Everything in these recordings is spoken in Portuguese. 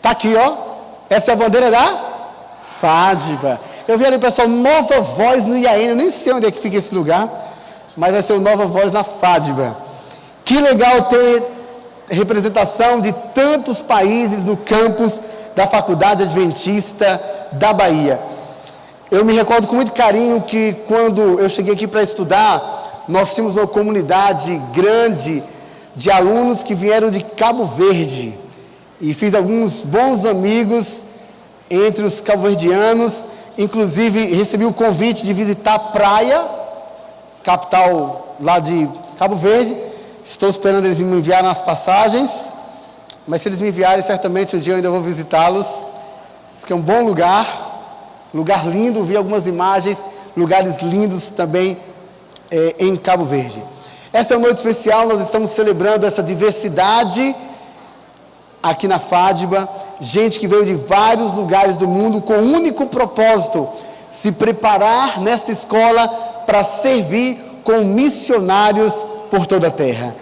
Está aqui, ó. Essa é a bandeira da Fádiba. Eu vi ali, pessoal, Nova Voz no Iaene. Eu nem sei onde é que fica esse lugar, mas vai ser o Nova Voz na Fádiba. Que legal ter representação de tantos países no campus da Faculdade Adventista da Bahia. Eu me recordo com muito carinho que quando eu cheguei aqui para estudar, nós tínhamos uma comunidade grande de alunos que vieram de Cabo Verde. E fiz alguns bons amigos entre os cabo-verdianos. Inclusive, recebi o convite de visitar a Praia, capital lá de Cabo Verde. Estou esperando eles me enviarem as passagens. Mas se eles me enviarem, certamente um dia eu ainda vou visitá-los. Diz que é um bom lugar lindo. Vi algumas imagens, lugares lindos também em Cabo Verde. Essa é uma noite especial, nós estamos celebrando essa diversidade aqui na Fádiba. Gente que veio de vários lugares do mundo com um único propósito: se preparar nesta escola para servir como missionários por toda a terra.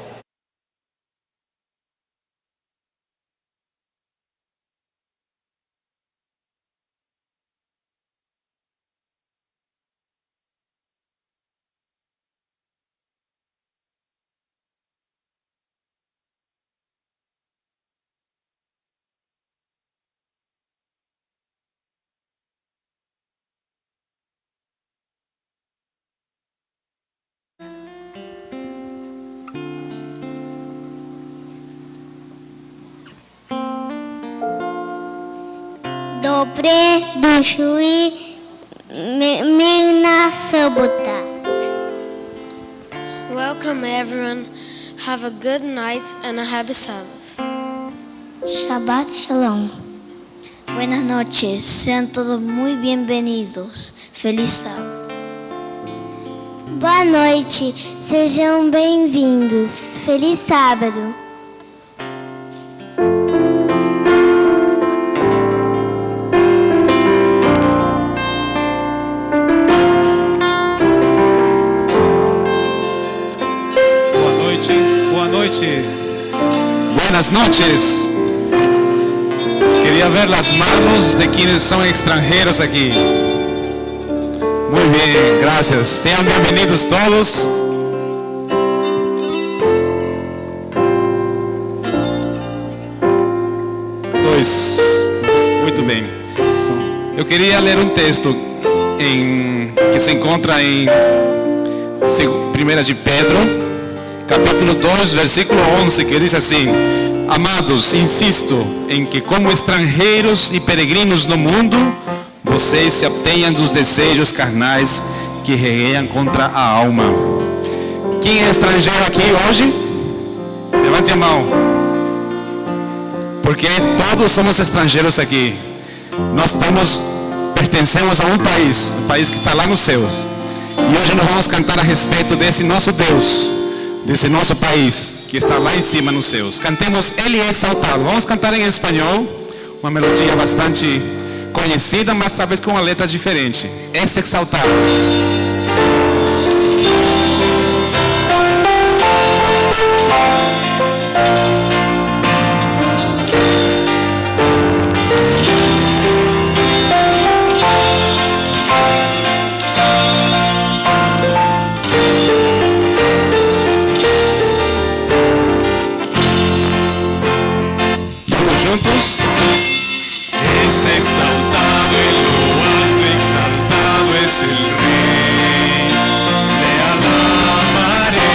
Dobre došli mirná sobota. Welcome everyone. Have a good night and a happy Sabbath. Shabbat Shalom. Buenas noches, sean todos muy bienvenidos. Feliz sábado. Boa noite, sejam bem-vindos. Feliz sábado. Buenas noches. Quería ver las manos de quienes son extranjeros aquí. Muy bien, gracias. Sean bienvenidos todos. Pois, muito bem. Eu queria ler um texto que se encontra em 1 de Pedro, capítulo 2, versículo 11, que diz assim: Amados, insisto em que como estrangeiros e peregrinos no mundo, vocês se abstenham dos desejos carnais que guerreiam contra a alma. Quem é estrangeiro aqui hoje? Levante a mão. Porque todos somos estrangeiros aqui. Nós pertencemos a um país, o país que está lá nos céus. E hoje nós vamos cantar a respeito desse nosso Deus, desse nosso país que está lá em cima nos céus. Cantemos Ele é exaltado. Vamos cantar em espanhol, uma melodia bastante conhecida, mas talvez com uma letra diferente. É exaltado. Es exaltado en lo alto, exaltado es el Rey, le alabaré.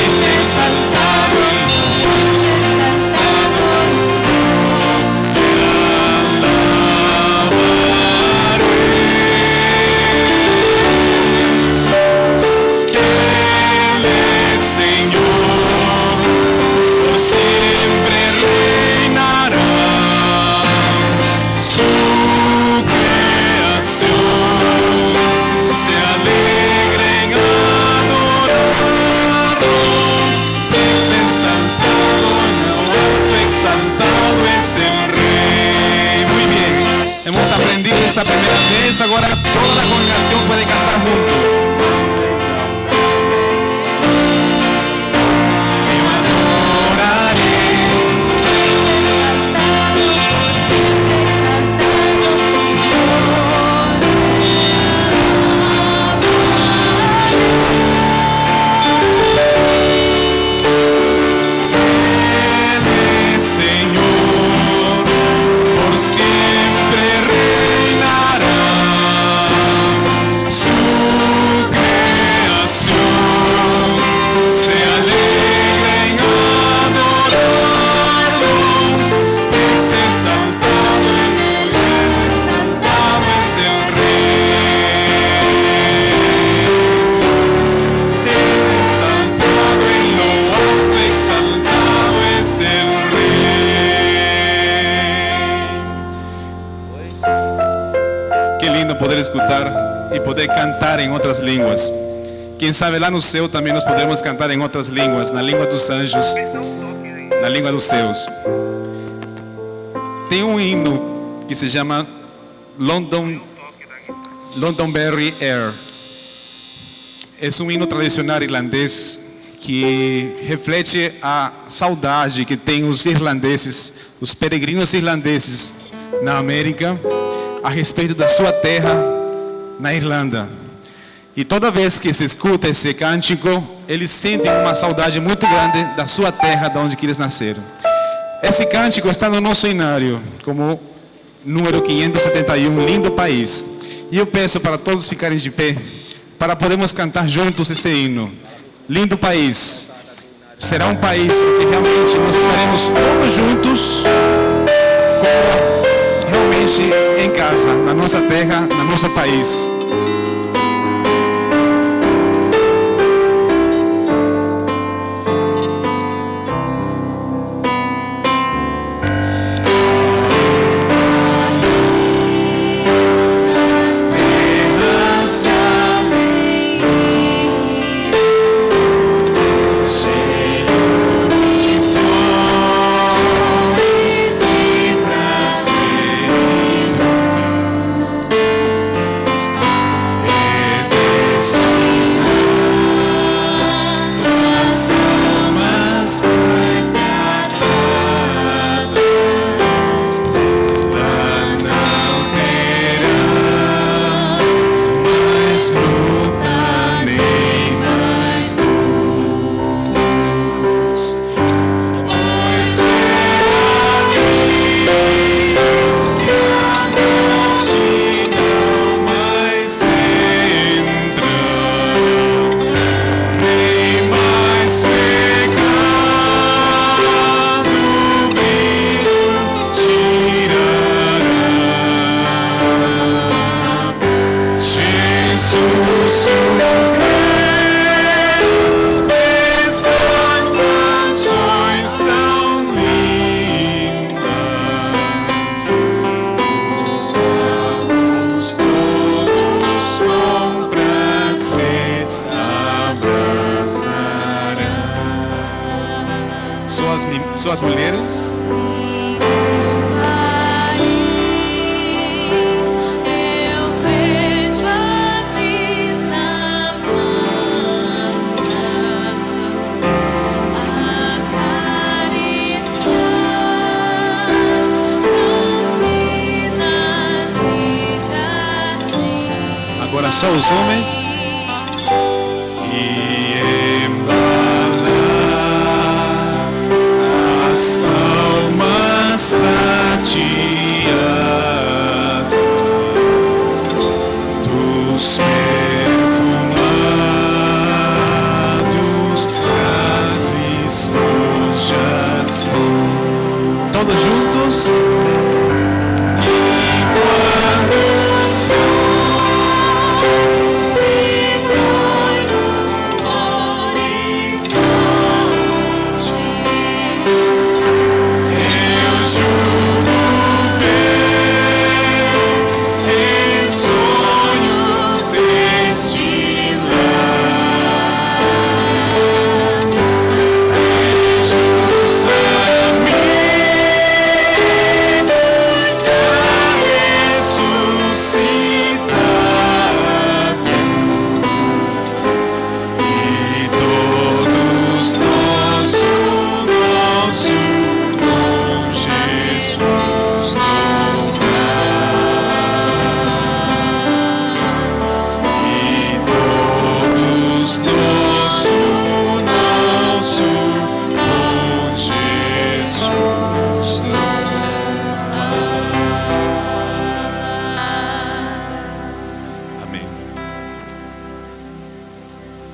Es exaltado en lo alto, exaltado le alabaré. Él es Señor, por siempre reinará. Su creación se alegra en adorarlo. Es exaltado en lo alto, exaltado es el Rey. Muy bien, hemos aprendido esta primera vez. Agora toda la congregación puede cantar junto. yo adoraré. Es exaltado poder escutar e poder cantar em outras línguas. Quem sabe lá no céu também nós podemos cantar em outras línguas, na língua dos anjos, na língua dos céus. Tem um hino que se chama Londonderry Air. É um hino tradicional irlandês que reflete a saudade que tem os irlandeses, os peregrinos irlandeses na América, a respeito da sua terra na Irlanda. E toda vez que se escuta esse cântico, eles sentem uma saudade muito grande da sua terra, de onde eles nasceram. Esse cântico está no nosso hinário, como número 571, Lindo País. E eu peço para todos ficarem de pé, para podermos cantar juntos esse hino. Lindo País. Será um país que realmente nós estaremos todos juntos, como realmente em casa, na nossa terra, no nosso país. Só as mulheres. Agora só os homens. As palmas prateadas dos perfumados cálices rojas, Todos juntos.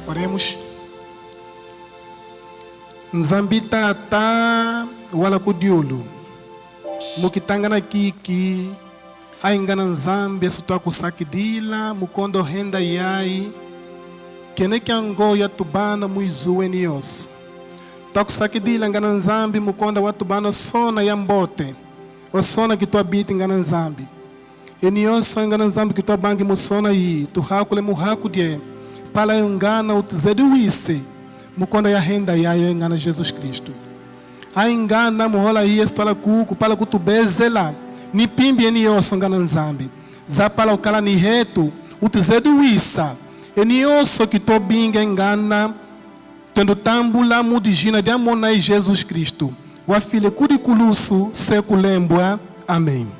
Oremos. Nzambi tata wala kudiulu mukitanga na kiki aingana nzambi asutwa kusakidila mukondo henda yai kene kyango ya tubana muizuweni yoso takusakidila ngana nzambi mukonda wa tubana sona ya mbote osona kitwabiti ngana nzambi Enioso engana nzambe que tua bangi musona e tu hakule muhaku de para engana o tzedu wise mukonda ya renda ya engana Jesus Cristo. A engana muhola ia estola cuco para kutubezela ni pimbi enioso engana nzambe. Za para o kala ni reto o tzedu wisa enioso que to binga engana tendo tambula mudigina de amona e Jesus Cristo. O afile curiculuso seculembua. Amém.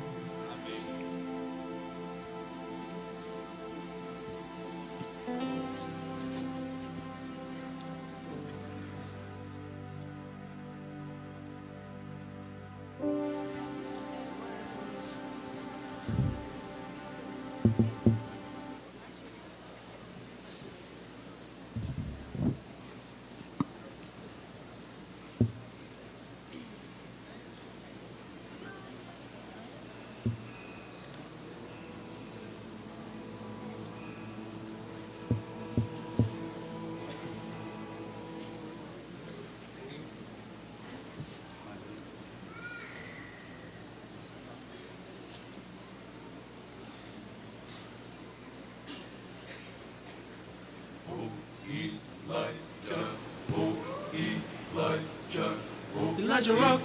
Elijah rock,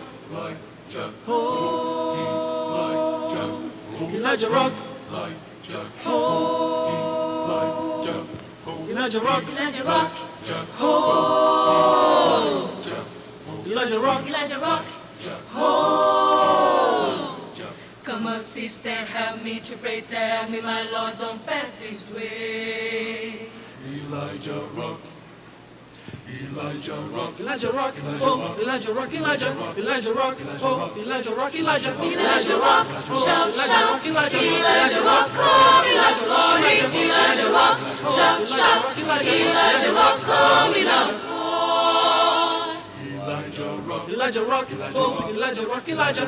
oh, Elijah rock, oh, Elijah rock, oh, Elijah rock, oh. Come on, sister, help me to pray. Tell me, my Lord, don't pass His way. Elijah rock. Elijah rock, Elijah rock, oh, Elijah rock, Elijah rock, oh, Elijah rock, Elijah rock, shout, shout, Elijah rock, come, Elijah rock, Elijah rock, shout, shout, Elijah rock, come, Elijah rock, Elijah rock, oh, Elijah rock, Elijah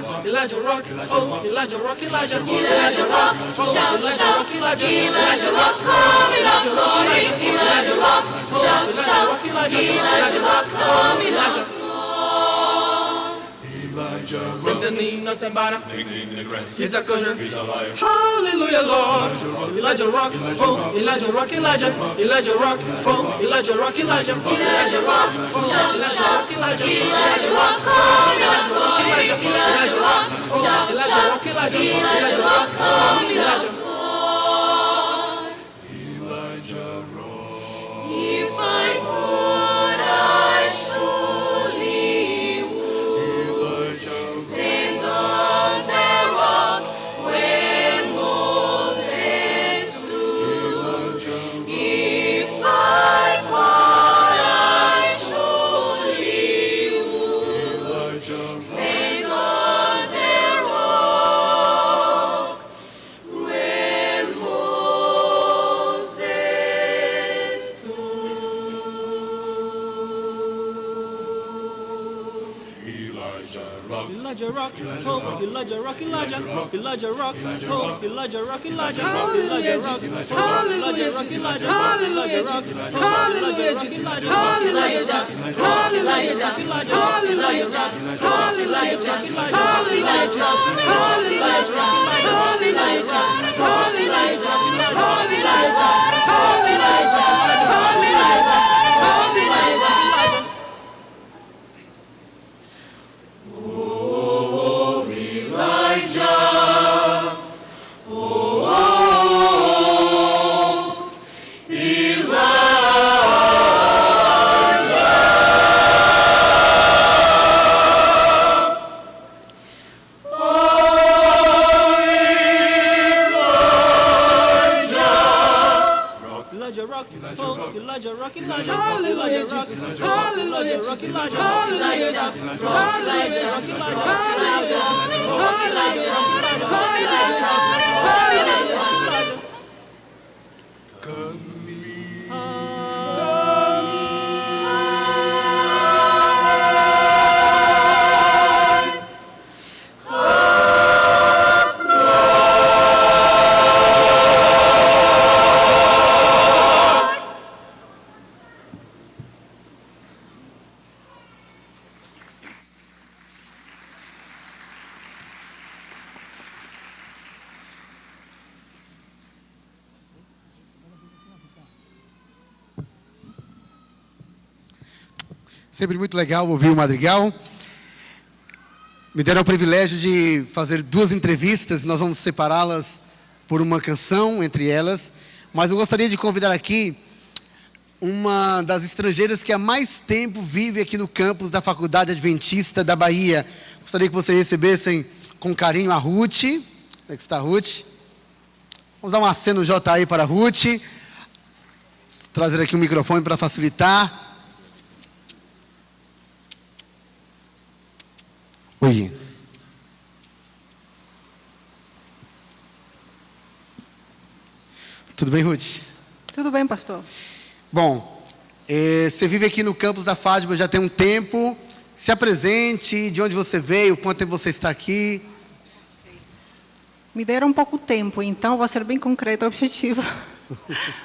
rock, oh, Elijah rock, Elijah rock, shout, shout, Elijah rock, come, Elijah rock, shout, shout, Elijah rock, come, Elijah. Sing the name, nothing but a he's a cousin. Hallelujah, Lord. Elijah rock, oh, Elijah rock, Elijah rock, oh, Elijah rock, Elijah rock, shout, shout, Elijah rock, come, Elijah rock, shout, shout, Elijah rock, come, Elijah. If I could, I surely would stand on the rock where Moses stood. If I could, I surely would stand on the rock where Moses Elijah rock, oh, Elijah rock, Elijah rock, oh, Elijah rock, Elijah rock, hallelujah, Jesus, hallelujah, Jesus, hallelujah, Jesus, hallelujah, Jesus, hallelujah, Jesus, hallelujah, Jesus, hallelujah, Jesus, hallelujah, Jesus, hallelujah, Jesus, hallelujah, Jesus, hallelujah, Jesus, hallelujah, Jesus, hallelujah, Jesus, hallelujah, Jesus, hallelujah, Jesus. Elijah rock, Elijah, hallelujah, Jesus, hallelujah, Jesus, hallelujah, Jesus, hallelujah, Jesus, hallelujah, Jesus, hallelujah, Jesus, Sempre muito legal ouvir o Madrigal. Me deram o privilégio de fazer 2 entrevistas. Nós vamos separá-las por uma canção entre elas. Mas eu gostaria de convidar aqui uma das estrangeiras que há mais tempo vive aqui no campus da Faculdade Adventista da Bahia. Gostaria que vocês recebessem com carinho a Ruth. Como é que está a Ruth? Vamos dar um aceno J aí para a Ruth. Vou trazer aqui um microfone para facilitar. Oi. Tudo bem, Ruth? Tudo bem, pastor. Bom, você vive aqui no campus da Fátima já tem um tempo. Se apresente, de onde você veio, quanto tempo você está aqui. Me deram um pouco tempo, então vou ser bem concreta e objetiva.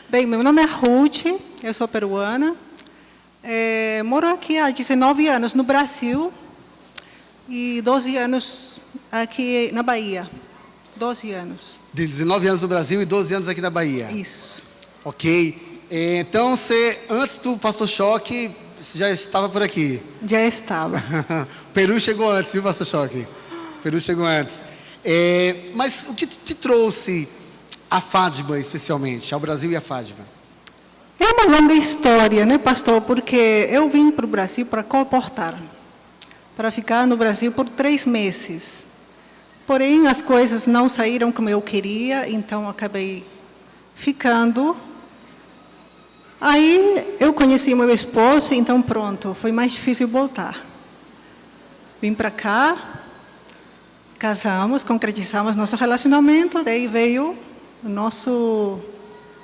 Bem, meu nome é Ruth, eu sou peruana. Moro aqui há 19 anos no Brasil e 12 anos aqui na Bahia. 12 anos. De 19 anos no Brasil e 12 anos aqui na Bahia. Isso. Ok. Então, antes do Pastor Choque, você já estava por aqui? Já estava. O Peru chegou antes, viu, Pastor Choque? O Peru chegou antes. Mas o que te trouxe a Fátima, especialmente, ao Brasil e a Fátima? É uma longa história, né, pastor? Porque eu vim para o Brasil para comportar, para ficar no Brasil por 3 meses. Porém, as coisas não saíram como eu queria, então acabei ficando. Aí eu conheci meu esposo, então pronto, foi mais difícil voltar. Vim para cá, casamos, concretizamos nosso relacionamento, daí veio o nosso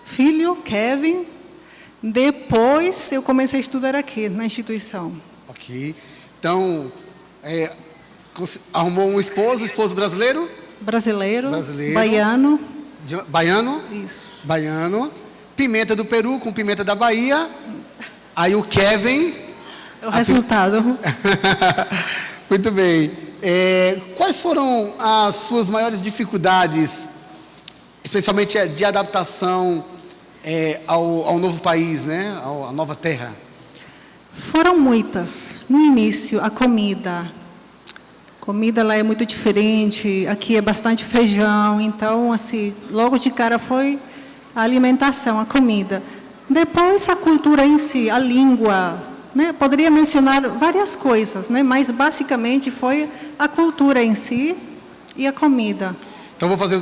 filho, Kevin. Depois eu comecei a estudar aqui, na instituição. Ok. Então, arrumou um esposo brasileiro? Brasileiro. Baiano. Baiano? Isso. Baiano. Pimenta do Peru com pimenta da Bahia. Aí o Kevin. O resultado. Muito bem. Quais foram as suas maiores dificuldades, especialmente de adaptação ao novo país, né? À nova terra? Foram muitas. No início, a comida. A comida lá é muito diferente. Aqui é bastante feijão. Então, assim, logo de cara foi a alimentação, a comida. Depois, a cultura em si, a língua, né? Poderia mencionar várias coisas, né? Mas basicamente foi a cultura em si e a comida. Então, vou fazer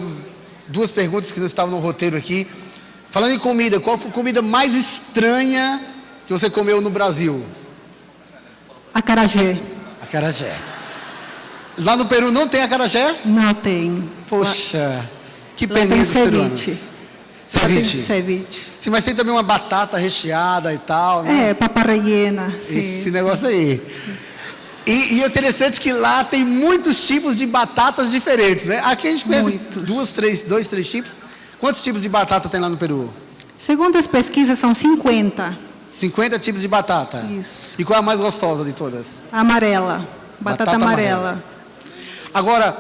2 perguntas que não estavam no roteiro aqui. Falando em comida, qual foi a comida mais estranha que você comeu no Brasil? Acarajé. Acarajé. Lá no Peru não tem acarajé? Não tem. Poxa, que Lá pena tem dos peruanos. ceviche. Ceviche. Ceviche. Sim, mas tem também uma batata recheada e tal, né? Papa rellena. Esse negócio aí. E é interessante que lá tem muitos tipos de batatas diferentes, né? Aqui a gente conhece 2, 3 tipos. Quantos tipos de batata tem lá no Peru? Segundo as pesquisas, são 50. 50 tipos de batata? Isso. E qual é a mais gostosa de todas? Amarela. Batata amarela. Agora,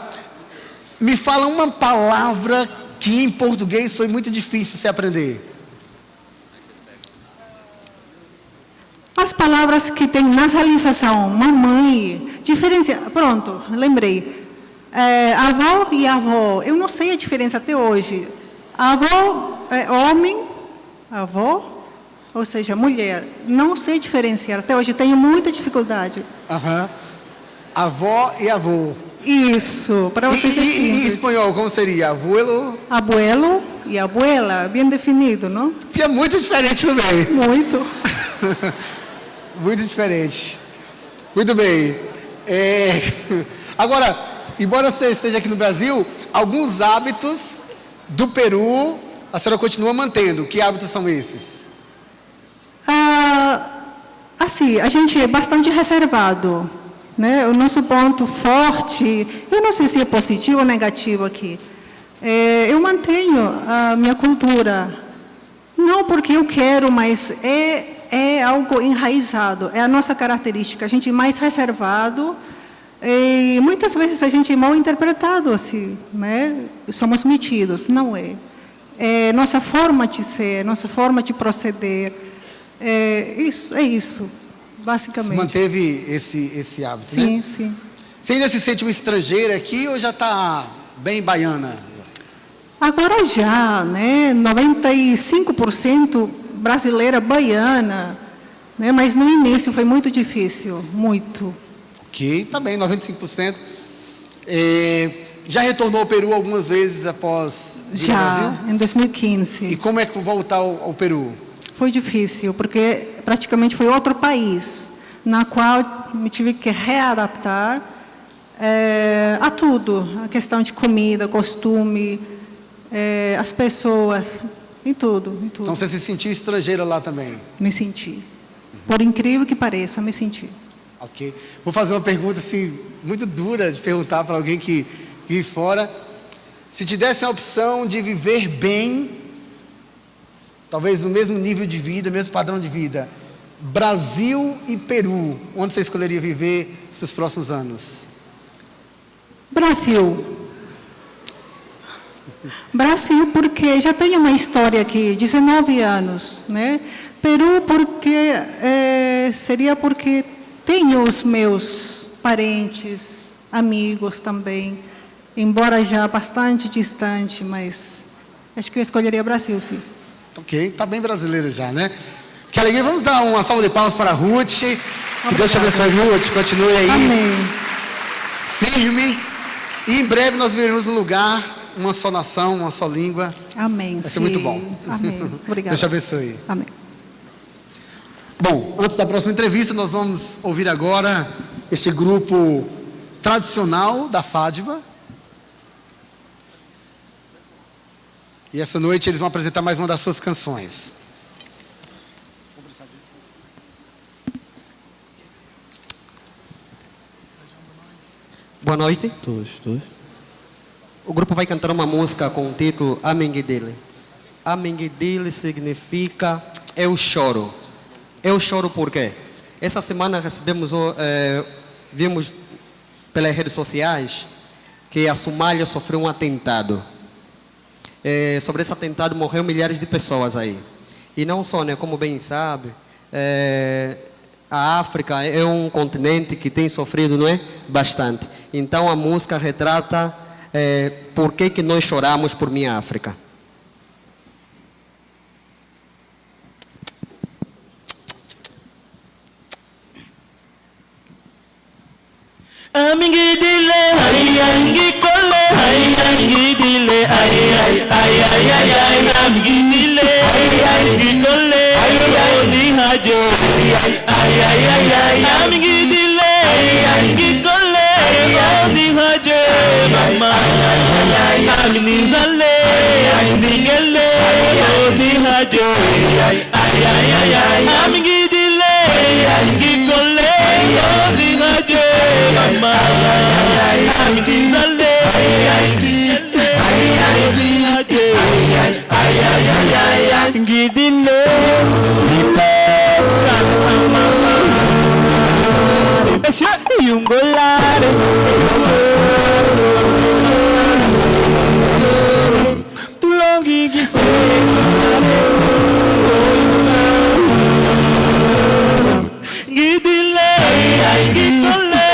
me fala uma palavra que em português foi muito difícil você aprender. As palavras que tem nasalização, mamãe, diferença. Pronto, lembrei. Avó e avó. Eu não sei a diferença até hoje. Avó é homem, avó, ou seja, mulher. Não sei diferenciar. Até hoje tenho muita dificuldade. Avó e avô. Isso, para vocês é simples. E em espanhol, como seria? Abuelo? Abuelo e abuela, bem definido, não? Que é muito diferente também. Muito. Muito diferente. Muito bem. Agora, embora você esteja aqui no Brasil, alguns hábitos do Peru a senhora continua mantendo. Que hábitos são esses? Assim, a gente é bastante reservado, né? O nosso ponto forte, eu não sei se é positivo ou negativo aqui. Eu mantenho a minha cultura, não porque eu quero, mas é algo enraizado, é a nossa característica. A gente é mais reservado e muitas vezes a gente é mal interpretado assim, né? Somos metidos, não é? É nossa forma de ser, nossa forma de proceder. É isso. basicamente. Manteve esse hábito, Sim, né? sim. Você ainda se sente uma estrangeira aqui ou já está bem baiana? Agora já, né? 95% brasileira, baiana, né? Mas no início foi muito difícil, muito. Ok, tá bem, 95%. Já retornou ao Peru algumas vezes após vir ao Já, Brasil? em 2015. E como é que voltar ao Peru? Foi difícil, porque praticamente foi outro país, na qual me tive que readaptar a tudo, a questão de comida, costume, as pessoas, em tudo, em tudo. Então você se sentiu estrangeira lá também? Me senti. Por incrível que pareça, me senti. Ok. Vou fazer uma pergunta assim, muito dura de perguntar para alguém que vive fora. Se te desse a opção de viver bem, talvez no mesmo nível de vida, mesmo padrão de vida, Brasil e Peru, onde você escolheria viver seus próximos anos? Brasil. Brasil, porque já tenho uma história aqui, 19 anos, né? Peru, porque seria porque tenho os meus parentes, amigos também, embora já bastante distante, mas acho que eu escolheria Brasil, sim. Ok, tá bem brasileiro já, né? Que alegria, vamos dar uma salva de palmas para a Ruth. Que Deus te abençoe, Ruth, continue aí. Amém. Firme. E em breve nós veremos no lugar uma só nação, uma só língua. Amém. Vai ser muito bom. Amém. Obrigada. Deus te abençoe. Amém. Bom, antes da próxima entrevista, nós vamos ouvir agora este grupo tradicional da Fádiva. E essa noite eles vão apresentar mais uma das suas canções. Boa noite. Todos. O grupo vai cantar uma música com o título Amenguidile. Amenguidile significa eu choro. Eu choro por quê? Essa semana vimos pelas redes sociais que a Somália sofreu um atentado. Sobre esse atentado morreu milhares de pessoas aí. E não só, né, como bem sabe, a África é um continente que tem sofrido, não é? Bastante. Então a música retrata por que nós choramos por minha África. Amingidile, ay ay, ngikole, ay ay, ngidile, ay ay, ay ay ay ay, amingidile, ay ay, ngikole, ay ay, nihajo, ay ay ay ay ay, amingidile, ay ay, ngikole, ay nihajo, mama, ay ay, aminizale, ay nigele, nihajo, ay ay ay ay, amingidile, ay ay, ngikole, nihajo. Mama, I'm dizale, ngidile, yungolare, tulongi gise. Ngidile, ngidole.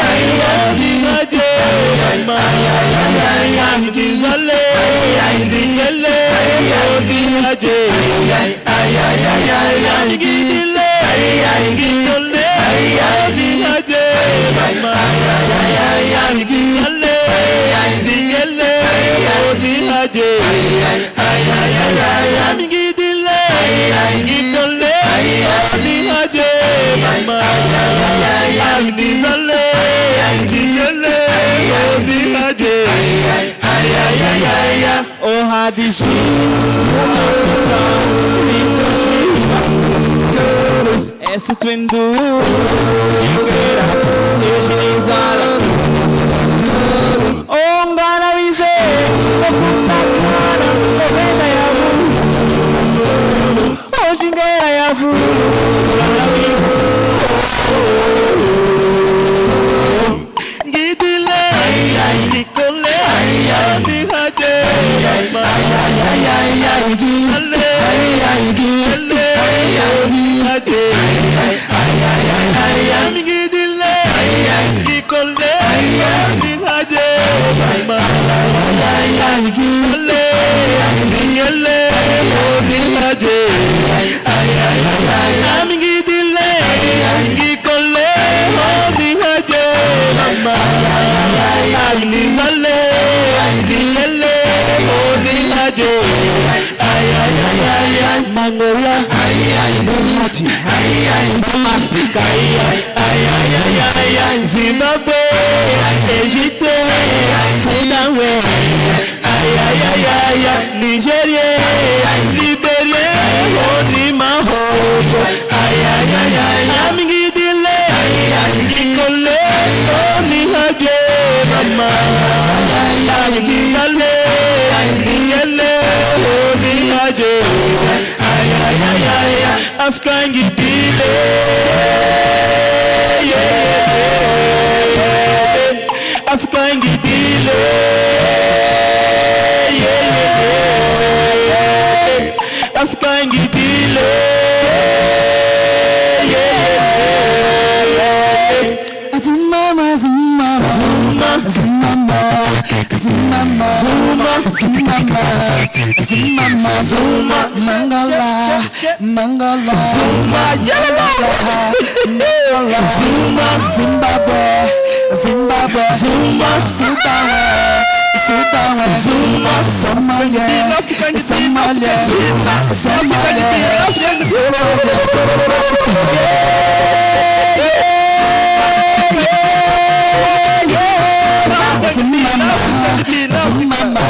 Oh hadisi, esse twindu, oh ngana vise, oh shingera yavu, ngidile, ngikole, ngihade. Zimbabwe, Egito, Sudan, Nigeria, Liberia, Maho, Amigidile, Nikole, Nihage, Mama, Nihale, Nihale, Nihaje, Afghan Gidile, Afghan Gidile, Afghan Gidile, Zumama, Zumama, Zumama, Zumama, Zumama, Zumama, Zuma, Mangala, Mangala, Zuma, Mangala, Zuma, Zimbabwe, Zimbabwe, Zuma, Sudan, Sudan, Zuma, Somalia, Somalia, Somalia, Zumama, Zumama,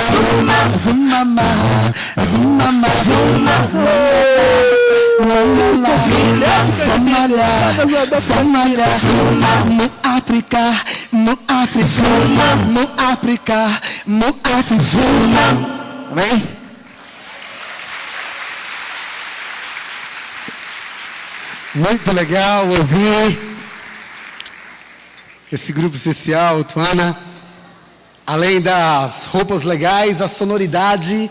Zumama, Zumama, Zumama, Somalia, Somalia, Mu África, Mu África, Mu África, Mu África. Amém? Muito legal ouvir esse grupo especial, Tuana. Além das roupas legais, a sonoridade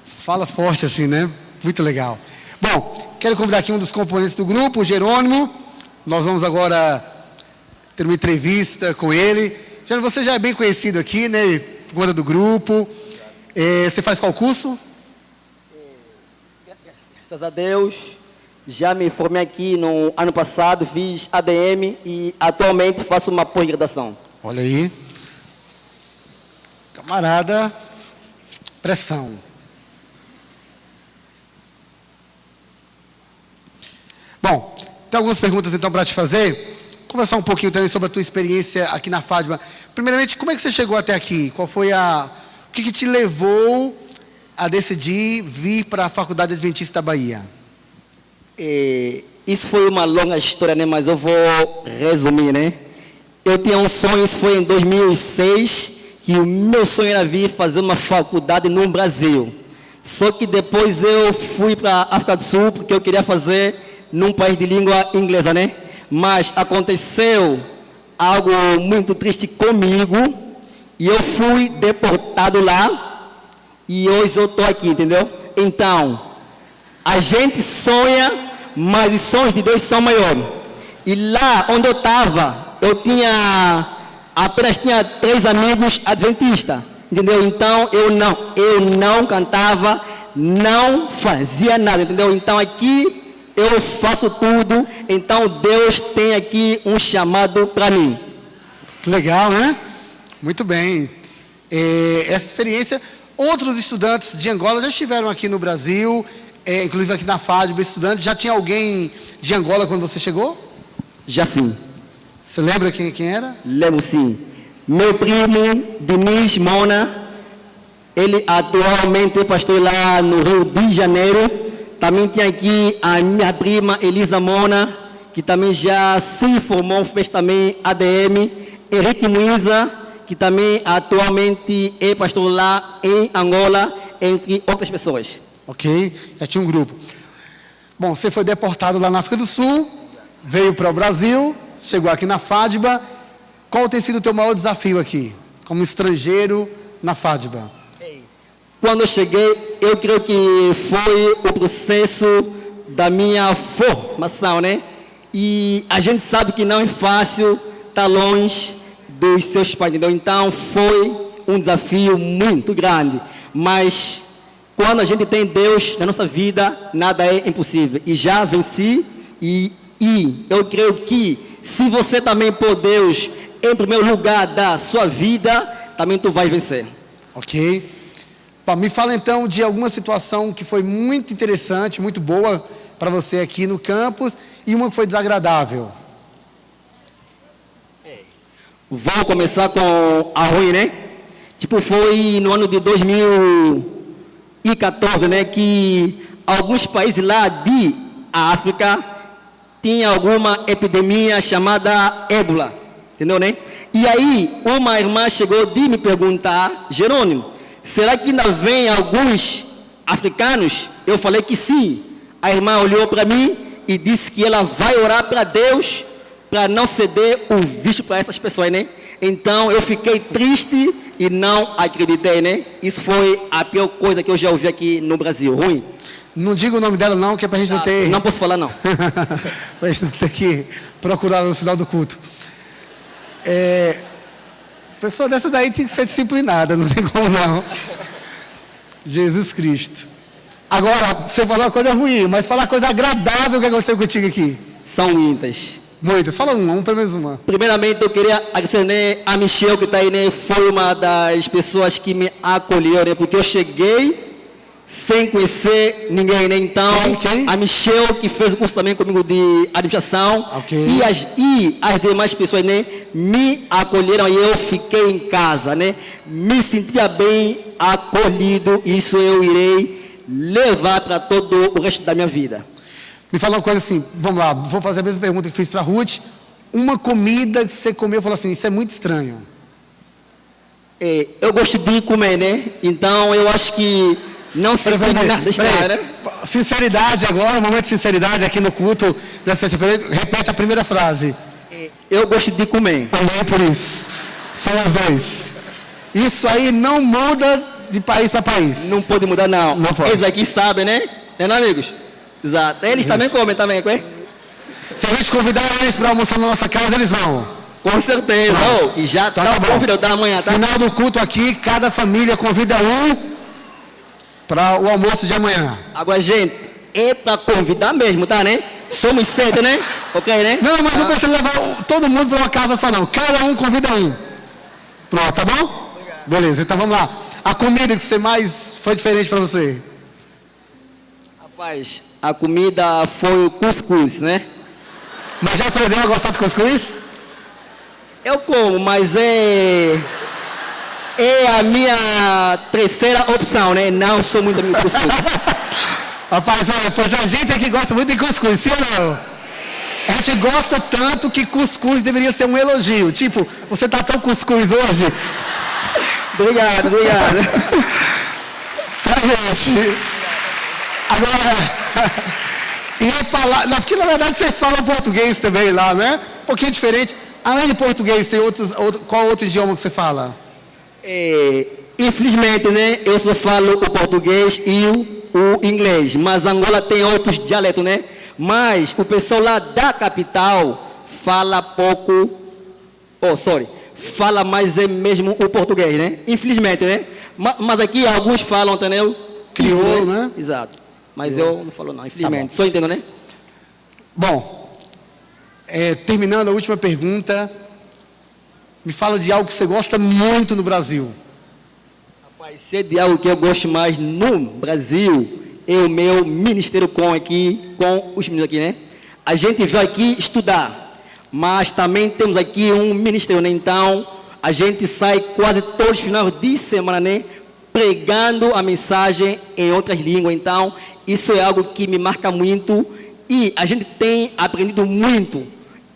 fala forte assim, né? Muito legal. Bom, quero convidar aqui um dos componentes do grupo, o Jerônimo. Nós vamos agora ter uma entrevista com ele. Jerônimo, você já é bem conhecido aqui, né? Por conta do grupo. Você faz qual curso? Graças a Deus, já me formei aqui no ano passado, fiz ADM e atualmente faço uma pós-graduação. Olha aí. Camarada, pressão. Bom, tem algumas perguntas então para te fazer. Conversar um pouquinho também sobre a tua experiência aqui na Fátima. Primeiramente, como é que você chegou até aqui? Qual foi o que te levou a decidir vir para a Faculdade Adventista da Bahia? Isso foi uma longa história, né? Mas eu vou resumir, né? Eu tinha um sonho, isso foi em 2006, que o meu sonho era vir fazer uma faculdade no Brasil. Só que depois eu fui para a África do Sul, porque eu queria fazer num país de língua inglesa, né? Mas aconteceu algo muito triste comigo, e eu fui deportado lá, e hoje eu estou aqui, entendeu? Então, a gente sonha, mas os sonhos de Deus são maiores. E lá onde eu estava, eu apenas tinha 3 amigos adventistas, entendeu? Então eu não cantava, não fazia nada, entendeu? Então aqui eu faço tudo, então Deus tem aqui um chamado para mim. Legal, né? Muito bem. Essa experiência, outros estudantes de Angola já estiveram aqui no Brasil, inclusive aqui na FADB, estudantes. Já tinha alguém de Angola quando você chegou? Já sim. Você lembra quem era? Lembro sim. Meu primo, Diniz Mona, ele atualmente é pastor lá no Rio de Janeiro. Também tinha aqui a minha prima, Elisa Mona, que também já se formou, fez também ADM. Henrique Muiza, que também atualmente é pastor lá em Angola, entre outras pessoas. Ok, já tinha um grupo. Bom, você foi deportado lá na África do Sul, veio para o Brasil, chegou aqui na FADBA. Qual tem sido o teu maior desafio aqui, como estrangeiro na FADBA? Quando eu cheguei, eu creio que foi o processo da minha formação, né? E a gente sabe que não é fácil estar longe dos seus pais, entendeu? Então foi um desafio muito grande. Mas quando a gente tem Deus na nossa vida, nada é impossível. E já venci, e eu creio que se você também pôr Deus em primeiro lugar da sua vida, também tu vai vencer. Ok. Me fala então de alguma situação que foi muito interessante, muito boa, para você aqui no campus e uma que foi desagradável? Vou começar com a ruim, né? Tipo, foi no ano de 2014, né? Que alguns países lá de África tinham alguma epidemia chamada ébola, entendeu, né? E aí, uma irmã chegou de me perguntar, Jerônimo, será que ainda vem alguns africanos? Eu falei que sim. A irmã olhou para mim e disse que ela vai orar para Deus para não ceder o visto para essas pessoas, né? Então eu fiquei triste e não acreditei, né? Isso foi a pior coisa que eu já ouvi aqui no Brasil. Ruim. Não diga o nome dela não, que é pra gente não ter... Não posso falar não. Pra gente não ter que procurar no final do culto. Pessoa dessa daí tinha que ser disciplinada, não tem como não. Jesus Cristo. Agora, você falou uma coisa ruim, mas fala uma coisa agradável que aconteceu contigo aqui. São muitas. Muitas. Fala pelo menos uma. Primeiramente, eu queria agradecer, né, a Michelle, que está aí, né? Foi uma das pessoas que me acolheu, né? Porque eu cheguei sem conhecer ninguém, né? Então, Quem? a Michelle, que fez o curso também comigo de administração, Okay. e as demais pessoas, né, me acolheram e eu fiquei em casa, né? Me sentia bem acolhido. Isso eu irei levar para todo o resto da minha vida. Me fala uma coisa assim, vamos lá, vou fazer a mesma pergunta que fiz para Ruth. Uma comida que você comeu e falou assim, isso é muito estranho. Eu gosto de comer, né? Então eu acho que não se come nada estranho, né? Sinceridade agora, momento de sinceridade aqui no culto dessa sexta-feira. Repete a primeira frase. Eu gosto de comer. Também por isso. São os dois. Isso aí não muda de país para país. Não pode mudar, não. Não pode. Eles aqui sabem, né? Não, amigos? Exato. Eles também comem também, é? Se a gente convidar eles para almoçar na nossa casa, eles vão. Com certeza. E já então, tá bom, filho, da amanhã, tá? Final do culto aqui, cada família convida um para o almoço de amanhã. Agora, gente, é para convidar mesmo, tá, né? Somos 7, né? Ok, né? Não, mas não precisa levar todo mundo para uma casa só, não. Cada um convida um. Pronto, tá bom? Obrigado. Beleza, então vamos lá. A comida que você mais foi diferente para você? Rapaz, a comida foi o cuscuz, né? Mas já aprendeu a gostar de cuscuz? Eu como, mas é a minha terceira opção, né? Não sou muito amigo de cuscuz. Rapaz, olha, pois a gente aqui gosta muito de cuscuz, sim ou não? A gente gosta tanto que cuscuz deveria ser um elogio. Tipo, você tá tão cuscuz hoje? Obrigado. Pra gente. Agora, porque na verdade vocês falam português também lá, né? Um pouquinho diferente. Além de português, tem qual outro idioma que você fala? Infelizmente, né? Eu só falo o português e o inglês. Mas Angola tem outros dialetos, né? Mas o pessoal lá da capital fala pouco... Fala mais mesmo o português, né? Infelizmente, né? Mas aqui alguns falam, entendeu? Crioulo, né? Exato. Mas eu não falo não, infelizmente. Só entendo, né? Bom, terminando a última pergunta, me fala de algo que você gosta muito no Brasil. Rapaz, se é de algo que eu gosto mais no Brasil, é o meu ministério com os meninos aqui, né? A gente veio aqui estudar, mas também temos aqui um ministério, né? Então, a gente sai quase todos os finais de semana, né? Pregando a mensagem em outras línguas. Então, isso é algo que me marca muito e a gente tem aprendido muito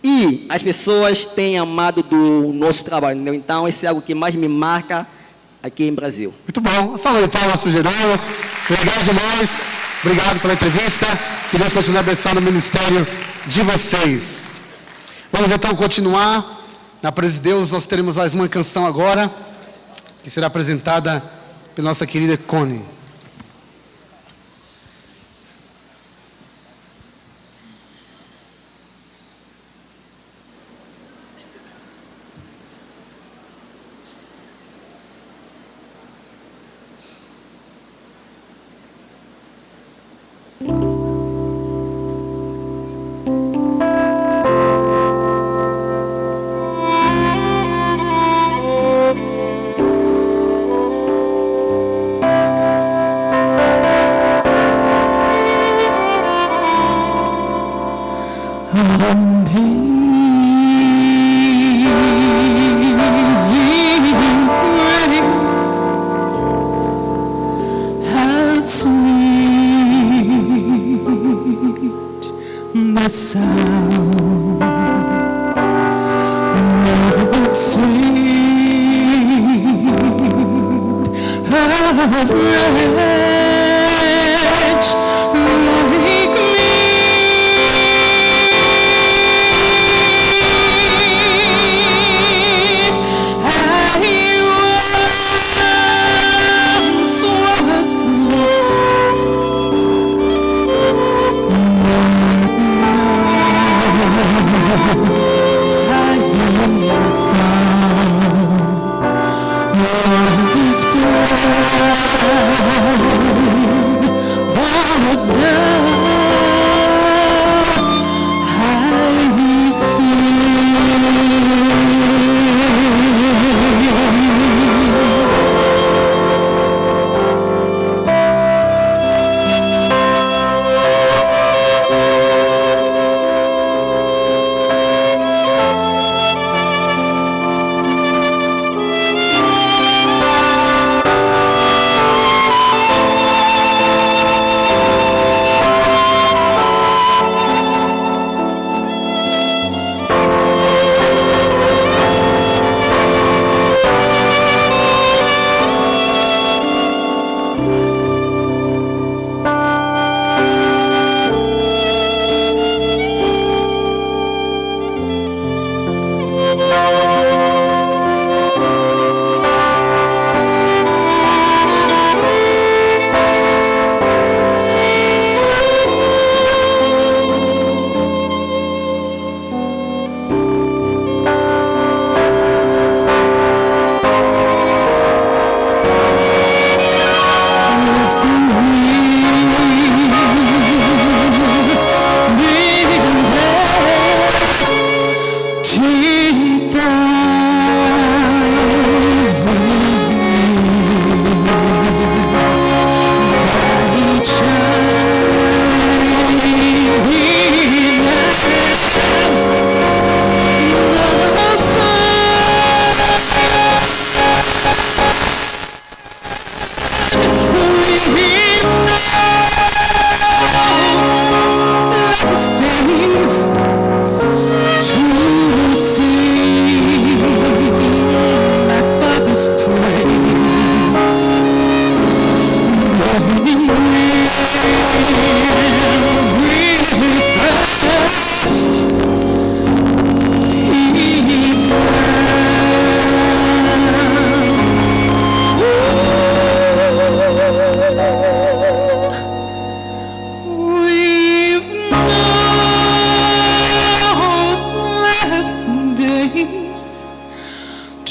e as pessoas têm amado do nosso trabalho, entendeu? Então, isso é algo que mais me marca aqui em Brasil. Muito bom. Salve de palmas, Sugerão. Obrigado demais. Obrigado pela entrevista. Que Deus continue abençoando o ministério de vocês. Vamos então continuar. Na presença de Deus, nós teremos mais uma canção agora, que será apresentada pela nossa querida Connie. sound, not sweet, a wretch like me.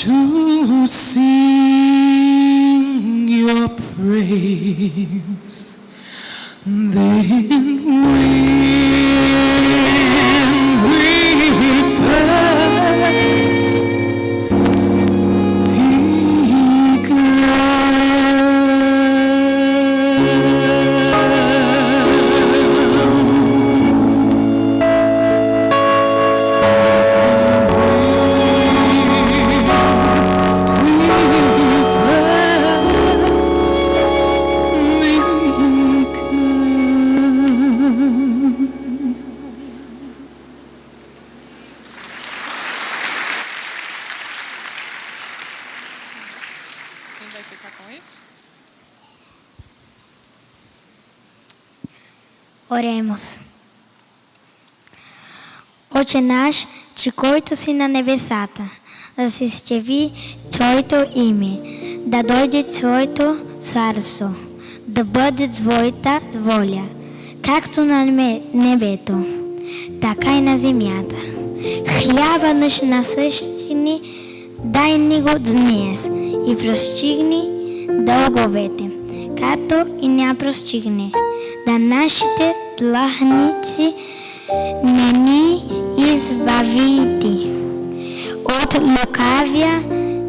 To sing your praise, then when we first Oremos. Oče naš, čikoјто си на небесата, да се стеви Твоето име, да дойде Твоето царство, да бъде Твоята воля, както на небето, така и на земята. Хляба наш насъщни, дай ни го днес и простигни дълговете, като и не простигне, да нашите длъжници не ни избавите от лукавия,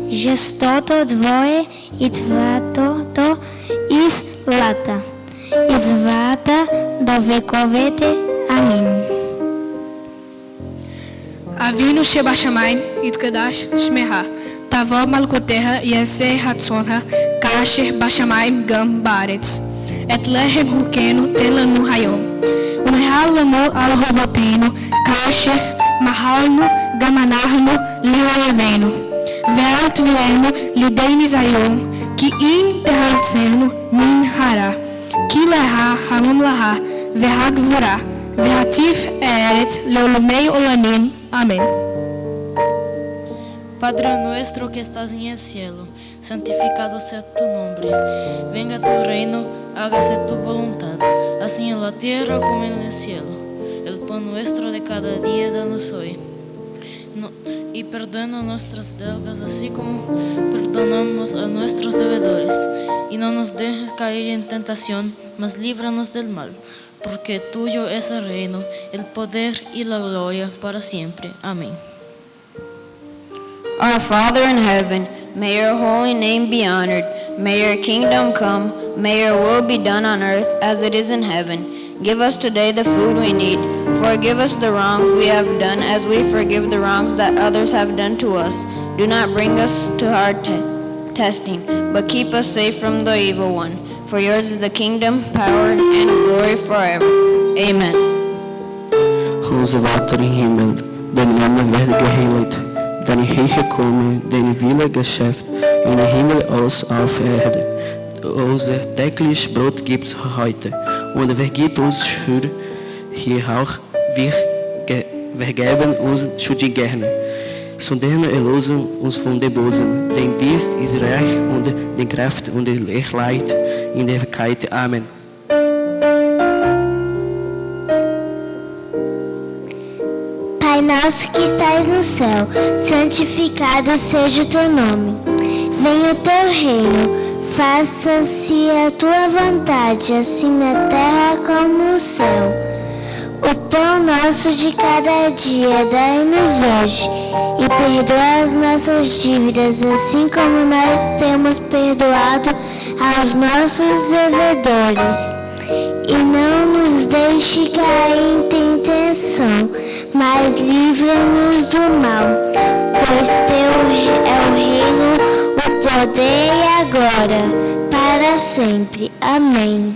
жестото Твое и Твоето и злата, и злата до вековете. Амин. Avinu Sheba Shamayim Yitkedash Shmeha Tavo Malkoteha Yaseh Hatzonha Kasher Bashamayim Gam Baretz Et Lehem Hukenu Telanu Hayom Unhalanu alhovotenu, kasher, mahalnu, gamanarnu, lihavenu. Vealt vienu, lidenis aion, ki in tehaltsenu, min hara. Ki leha, hamam laha, vehag vura, vehatif eret, leolumei olanim. Amén. Padre nuestro que estás en el cielo, santificado sea tu nombre. Venga tu reino, hágase tu voluntad, así en la tierra como en el cielo. El pan nuestro de cada día danos hoy. Y perdona nuestras deudas, así como perdonamos a nuestros deudores. Y no nos dejes caer en tentación, mas líbranos del mal. Porque tuyo es el reino, el poder y la gloria para siempre. Amén. Our Father in heaven, may your holy name be honored. May your kingdom come. May your will be done on earth as it is in heaven. Give us today the food we need. Forgive us the wrongs we have done as we forgive the wrongs that others have done to us. Do not bring us to hard testing, but keep us safe from the evil one. For yours is the kingdom, power, and glory forever. Amen. Onze Vater im Himmel, dein Name werde geheiligt. Deine Kirche komme, dein Wille geschäft, in den Himmel aus auf Erde. Unser täglich Brot gib's heute, und vergib uns Schuld, hier auch wir vergeben uns Schuldigen. Sondern erlöse uns von dem Bösen, denn dies ist Reich und die Kraft und die Herrlichkeit in der Ewigkeit. Amen. Pai nosso que estais no céu, santificado seja o teu nome. Venha o teu reino, faça-se a tua vontade, assim na terra como no céu. O pão nosso de cada dia dai-nos hoje, e perdoa as nossas dívidas, assim como nós temos perdoado aos nossos devedores. E não nos deixe cair em tentação, mas livra-nos do mal, pois teu é o reino, o poder e a glória, para sempre. Amém.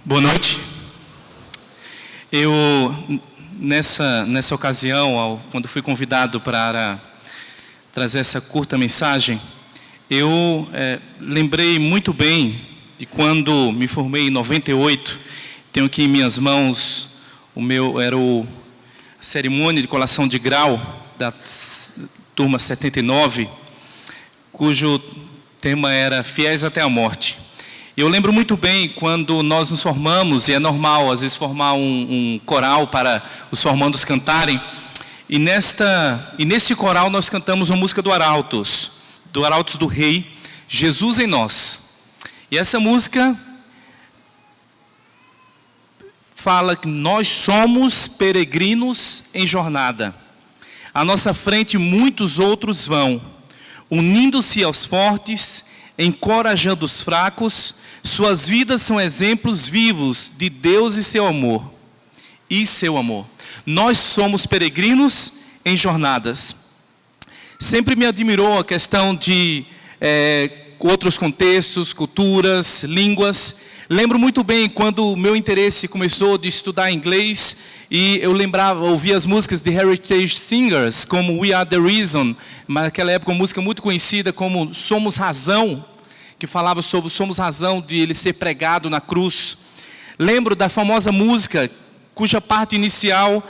Boa noite. Eu, nessa ocasião, quando fui convidado para trazer essa curta mensagem, eu lembrei muito bem de quando me formei em 98. Tenho aqui em minhas mãos era a cerimônia de colação de grau da turma 79, cujo tema era Fiéis até a Morte. Eu lembro muito bem quando nós nos formamos, e é normal às vezes formar um coral para os formandos cantarem, e nesse coral nós cantamos uma música do Arautos do Rei, Jesus em Nós. E essa música fala que nós somos peregrinos em jornada. À nossa frente muitos outros vão, unindo-se aos fortes, encorajando os fracos. Suas vidas são exemplos vivos de Deus e seu amor. Nós somos peregrinos em jornadas. Sempre me admirou a questão de outros contextos, culturas, línguas. Lembro muito bem quando o meu interesse começou de estudar inglês e eu ouvia as músicas de Heritage Singers, como We Are The Reason, mas naquela época uma música muito conhecida como Somos Razão, que falava sobre somos razão de ele ser pregado na cruz. Lembro da famosa música cuja parte inicial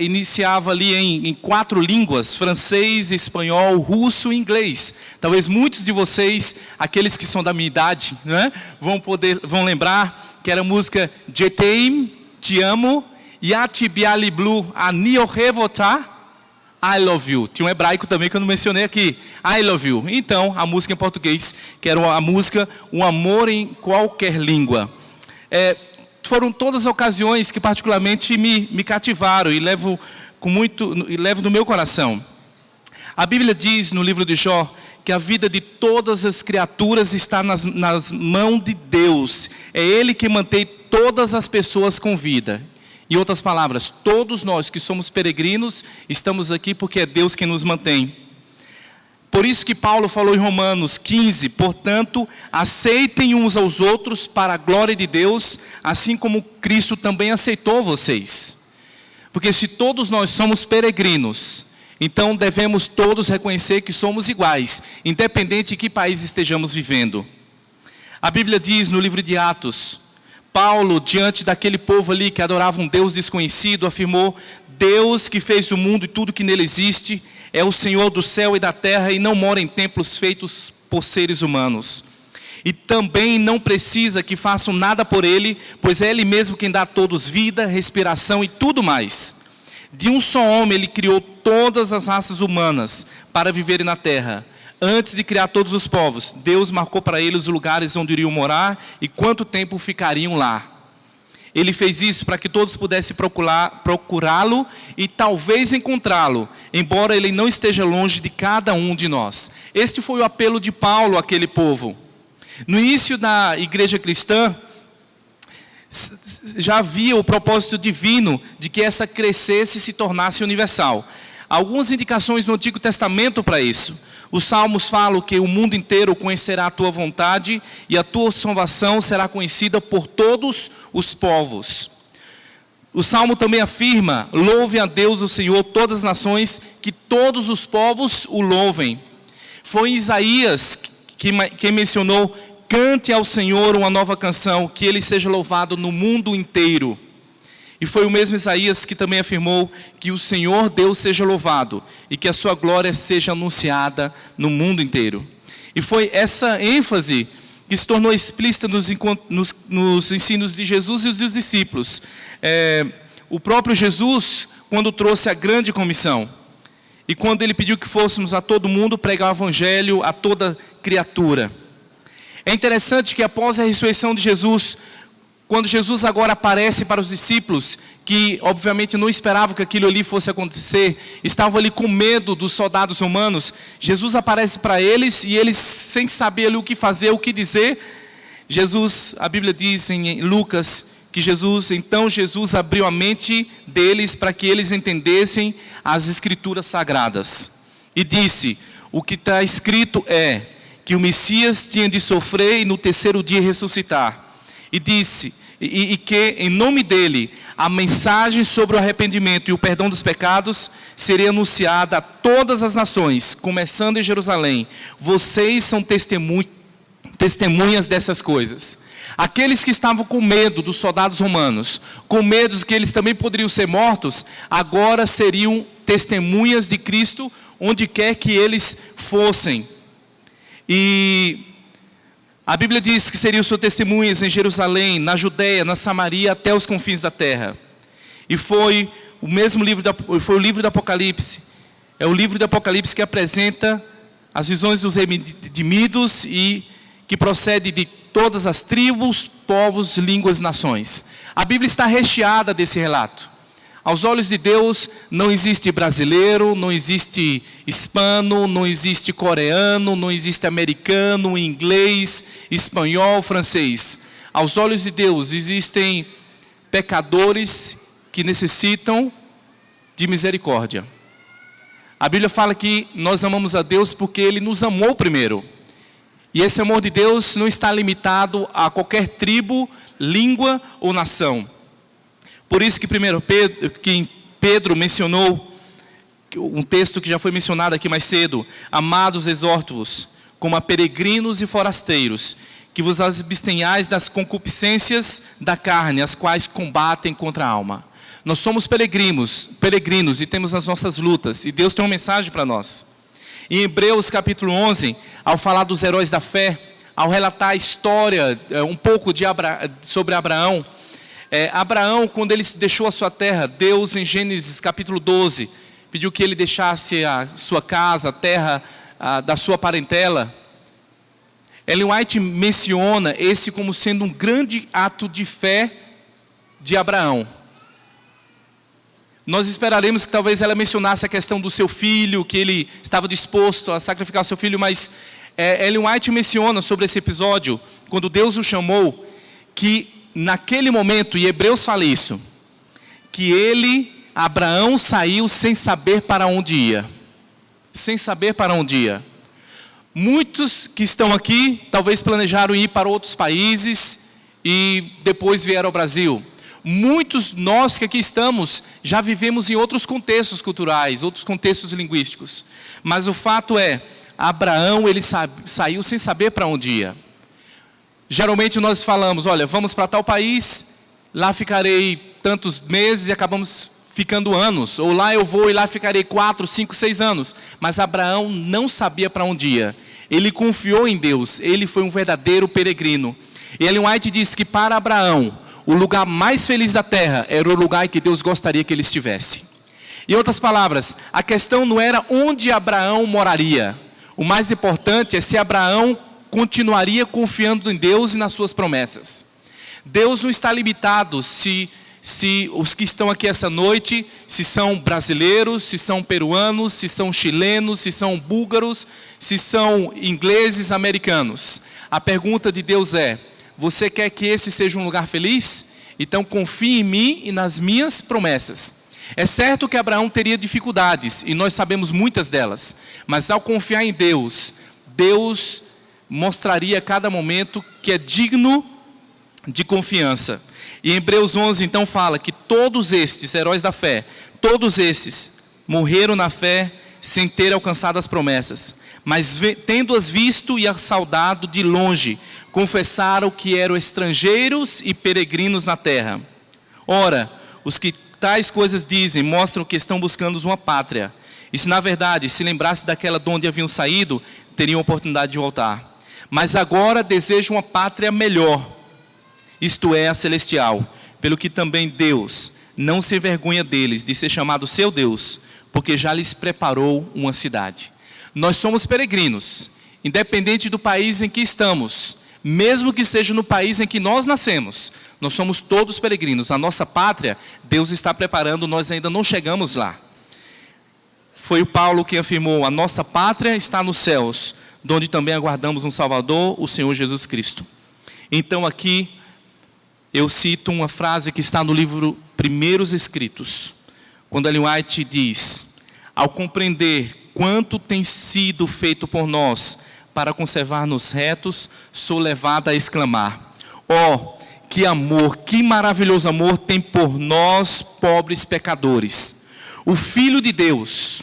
iniciava ali em 4 línguas: francês, espanhol, russo e inglês. Talvez muitos de vocês, aqueles que são da minha idade, né, vão lembrar que era a música Je t'aime, te amo, Ya ti biali blue, a nio revota, I love you. Tinha um hebraico também que eu não mencionei aqui. I love you. Então, a música em português, que era a música Um Amor em Qualquer Língua. Foram todas as ocasiões que particularmente me cativaram e levo no meu coração. A Bíblia diz no livro de Jó que a vida de todas as criaturas está nas mãos de Deus. É Ele que mantém todas as pessoas com vida. Em outras palavras, todos nós que somos peregrinos, estamos aqui porque é Deus quem nos mantém. Por isso que Paulo falou em Romanos 15, portanto, aceitem uns aos outros para a glória de Deus, assim como Cristo também aceitou vocês. Porque se todos nós somos peregrinos, então devemos todos reconhecer que somos iguais, independente de que país estejamos vivendo. A Bíblia diz no livro de Atos, Paulo, diante daquele povo ali que adorava um Deus desconhecido, afirmou: Deus que fez o mundo e tudo que nele existe, é o Senhor do céu e da terra e não mora em templos feitos por seres humanos. E também não precisa que façam nada por ele, pois é ele mesmo quem dá a todos vida, respiração e tudo mais. De um só homem ele criou todas as raças humanas para viverem na terra. Antes de criar todos os povos, Deus marcou para eles os lugares onde iriam morar e quanto tempo ficariam lá. Ele fez isso para que todos pudessem procurá-lo e talvez encontrá-lo, embora ele não esteja longe de cada um de nós. Este foi o apelo de Paulo àquele povo. No início da igreja cristã, já havia o propósito divino de que essa crescesse e se tornasse universal. Algumas indicações no Antigo Testamento para isso. Os Salmos falam que o mundo inteiro conhecerá a tua vontade e a tua salvação será conhecida por todos os povos. O Salmo também afirma: louve a Deus o Senhor todas as nações, que todos os povos o louvem. Foi Isaías quem mencionou: cante ao Senhor uma nova canção, que Ele seja louvado no mundo inteiro. E foi o mesmo Isaías que também afirmou que o Senhor Deus seja louvado e que a sua glória seja anunciada no mundo inteiro. E foi essa ênfase que se tornou explícita nos ensinos de Jesus e dos discípulos. O próprio Jesus, quando trouxe a grande comissão, e quando ele pediu que fôssemos a todo mundo pregar o evangelho a toda criatura. É interessante que após a ressurreição de Jesus, quando Jesus agora aparece para os discípulos, que obviamente não esperavam que aquilo ali fosse acontecer, estavam ali com medo dos soldados romanos, Jesus aparece para eles e eles, sem saber ali o que fazer, o que dizer, a Bíblia diz em Lucas, que então Jesus abriu a mente deles para que eles entendessem as Escrituras Sagradas. E disse: o que está escrito é que o Messias tinha de sofrer e no terceiro dia ressuscitar. E disse, e que em nome dele, a mensagem sobre o arrependimento e o perdão dos pecados seria anunciada a todas as nações, começando em Jerusalém. Vocês são testemunhas dessas coisas. Aqueles que estavam com medo dos soldados romanos, com medo de que eles também poderiam ser mortos, agora seriam testemunhas de Cristo onde quer que eles fossem. E a Bíblia diz que seriam suas testemunhas em Jerusalém, na Judeia, na Samaria, até os confins da terra. E foi o mesmo livro, foi o livro do Apocalipse. É o livro do Apocalipse que apresenta as visões dos redimidos e que procede de todas as tribos, povos, línguas e nações. A Bíblia está recheada desse relato. Aos olhos de Deus não existe brasileiro, não existe hispano, não existe coreano, não existe americano, inglês, espanhol, francês. Aos olhos de Deus existem pecadores que necessitam de misericórdia. A Bíblia fala que nós amamos a Deus porque Ele nos amou primeiro. E esse amor de Deus não está limitado a qualquer tribo, língua ou nação. Por isso que Pedro mencionou um texto que já foi mencionado aqui mais cedo: amados, exorto-vos como a peregrinos e forasteiros, que vos abstenhais das concupiscências da carne, as quais combatem contra a alma. Nós somos peregrinos e temos as nossas lutas, e Deus tem uma mensagem para nós. Em Hebreus capítulo 11, ao falar dos heróis da fé, ao relatar a história um pouco sobre Abraão, Abraão, quando ele deixou a sua terra, Deus em Gênesis capítulo 12, pediu que ele deixasse a sua casa, a terra da sua parentela. Ellen White menciona esse como sendo um grande ato de fé de Abraão. Nós esperaremos que talvez ela mencionasse a questão do seu filho, que ele estava disposto a sacrificar o seu filho, mas Ellen White menciona sobre esse episódio, quando Deus o chamou, que naquele momento, e Hebreus fala isso, que Abraão saiu sem saber para onde ia. Sem saber para onde ia. Muitos que estão aqui, talvez planejaram ir para outros países e depois vieram ao Brasil. Muitos nós que aqui estamos, já vivemos em outros contextos culturais, outros contextos linguísticos. Mas o fato é, Abraão, ele saiu sem saber para onde ia. Geralmente nós falamos, olha, vamos para tal país, lá ficarei tantos meses e acabamos ficando anos. Ou lá eu vou e lá ficarei 4, 5, 6 anos. Mas Abraão não sabia para onde ia. Ele confiou em Deus, ele foi um verdadeiro peregrino. E Ellen White diz que para Abraão, o lugar mais feliz da terra era o lugar que Deus gostaria que ele estivesse. Em outras palavras, a questão não era onde Abraão moraria. O mais importante é se Abraão continuaria confiando em Deus e nas suas promessas. Deus não está limitado se os que estão aqui essa noite, se são brasileiros, se são peruanos, se são chilenos, se são búlgaros, se são ingleses, americanos. A pergunta de Deus é, você quer que esse seja um lugar feliz? Então confie em mim e nas minhas promessas. É certo que Abraão teria dificuldades, e nós sabemos muitas delas, mas ao confiar em Deus, Deus mostraria a cada momento que é digno de confiança. E em Hebreus 11 então fala que todos estes heróis da fé, todos esses morreram na fé sem ter alcançado as promessas, mas tendo-as visto e as saudado de longe, confessaram que eram estrangeiros e peregrinos na terra. Ora, os que tais coisas dizem, mostram que estão buscando uma pátria. E se na verdade se lembrasse daquela de onde haviam saído, teriam oportunidade de voltar. Mas agora desejam uma pátria melhor, isto é, a celestial. Pelo que também Deus não se envergonha deles, de ser chamado seu Deus, porque já lhes preparou uma cidade. Nós somos peregrinos, independente do país em que estamos. Mesmo que seja no país em que nós nascemos, nós somos todos peregrinos. A nossa pátria, Deus está preparando, nós ainda não chegamos lá. Foi o Paulo que afirmou, a nossa pátria está nos céus, donde também aguardamos um Salvador, o Senhor Jesus Cristo. Então aqui, eu cito uma frase que está no livro Primeiros Escritos, quando Ellen White diz, ao compreender quanto tem sido feito por nós, para conservar-nos retos, sou levado a exclamar, ó, que amor, que maravilhoso amor tem por nós, pobres pecadores. O Filho de Deus.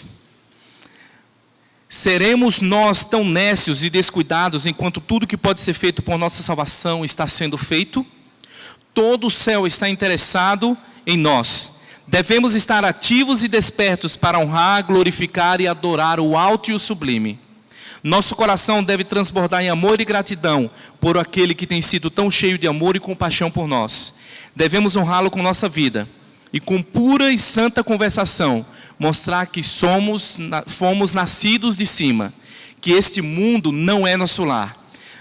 Seremos nós tão nécios e descuidados, enquanto tudo que pode ser feito por nossa salvação está sendo feito? Todo o céu está interessado em nós. Devemos estar ativos e despertos para honrar, glorificar e adorar o alto e o sublime. Nosso coração deve transbordar em amor e gratidão por aquele que tem sido tão cheio de amor e compaixão por nós. Devemos honrá-lo com nossa vida e com pura e santa conversação mostrar que fomos nascidos de cima, que este mundo não é nosso lar,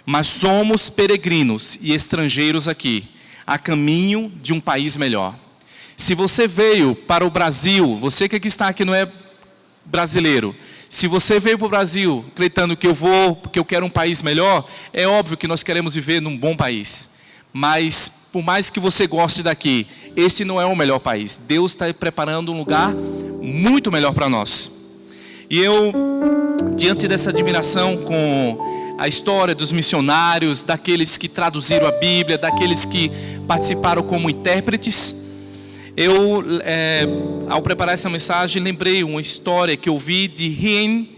mas somos peregrinos e estrangeiros aqui, a caminho de um país melhor. Se você veio para o Brasil, você que está aqui não é brasileiro, se você veio para o Brasil acreditando que eu vou, porque eu quero um país melhor, é óbvio que nós queremos viver num bom país. Mas, por mais que você goste daqui, esse não é o melhor país. Deus está preparando um lugar muito melhor para nós. E eu, diante dessa admiração com a história dos missionários, daqueles que traduziram a Bíblia, daqueles que participaram como intérpretes, eu, ao preparar essa mensagem, lembrei uma história que eu vi de Hien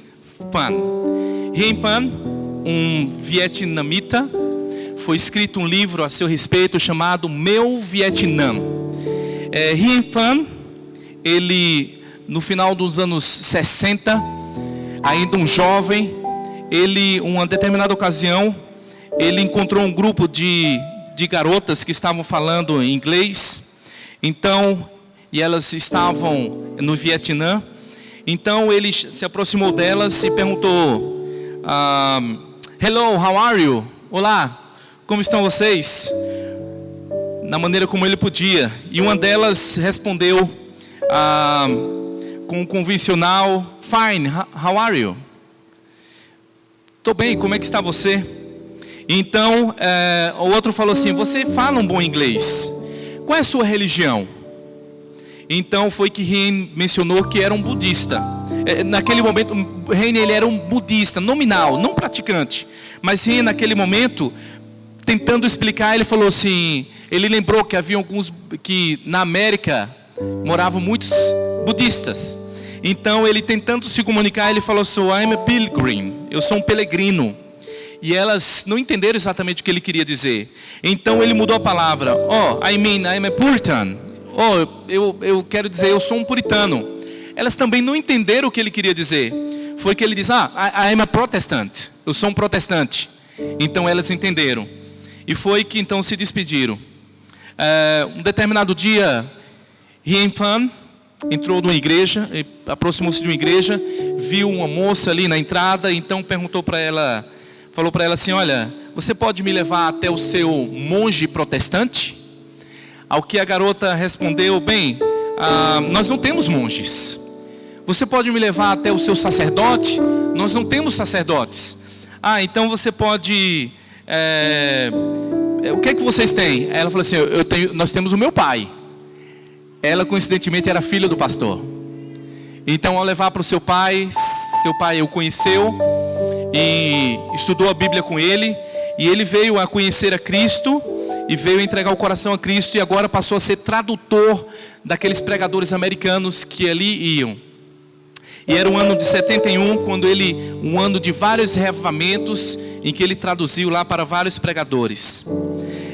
Pan. Hien Pan, um vietnamita, foi escrito um livro a seu respeito chamado Meu Vietnã. Hien Pan, ele, no final dos anos 60, ainda um jovem, ele, uma determinada ocasião, ele encontrou um grupo de garotas que estavam falando em inglês. Então, e elas estavam no Vietnã, Então ele se aproximou delas e perguntou: Hello, how are you? Olá, como estão vocês? Na maneira como ele podia. E uma delas respondeu com o convencional: Fine, how are you? Tô bem, como é que está você? Então o outro falou assim: você fala um bom inglês, qual é a sua religião? Então foi que Hien mencionou que era um budista. Naquele momento, Hien ele era um budista nominal, não praticante. Mas Hien naquele momento, tentando explicar, ele falou assim, ele lembrou que havia alguns, que na América moravam muitos budistas. Então ele tentando se comunicar, ele falou assim: I'm a pilgrim, eu sou um peregrino. E elas não entenderam exatamente o que ele queria dizer. Então ele mudou a palavra. I mean, I'm a Puritan. Eu quero dizer, eu sou um puritano. Elas também não entenderam o que ele queria dizer. Foi que ele disse: I'm a Protestant. Eu sou um protestante. Então elas entenderam. E foi que então se despediram. Um determinado dia, Hien Fan entrou numa igreja, aproximou-se de uma igreja, viu uma moça ali na entrada, então perguntou para ela, falou para ela assim: olha, você pode me levar até o seu monge protestante? Ao que a garota respondeu: bem, nós não temos monges. Você pode me levar até o seu sacerdote? Nós não temos sacerdotes. Então você pode... o que é que vocês têm? Ela falou assim: nós temos o meu pai. Ela coincidentemente era filha do pastor. Então ao levar para o seu pai o conheceu e estudou a Bíblia com ele, e ele veio a conhecer a Cristo e veio entregar o coração a Cristo, e agora passou a ser tradutor daqueles pregadores americanos que ali iam. E era um ano de 71, um ano de vários reavivamentos, em que ele traduziu lá para vários pregadores.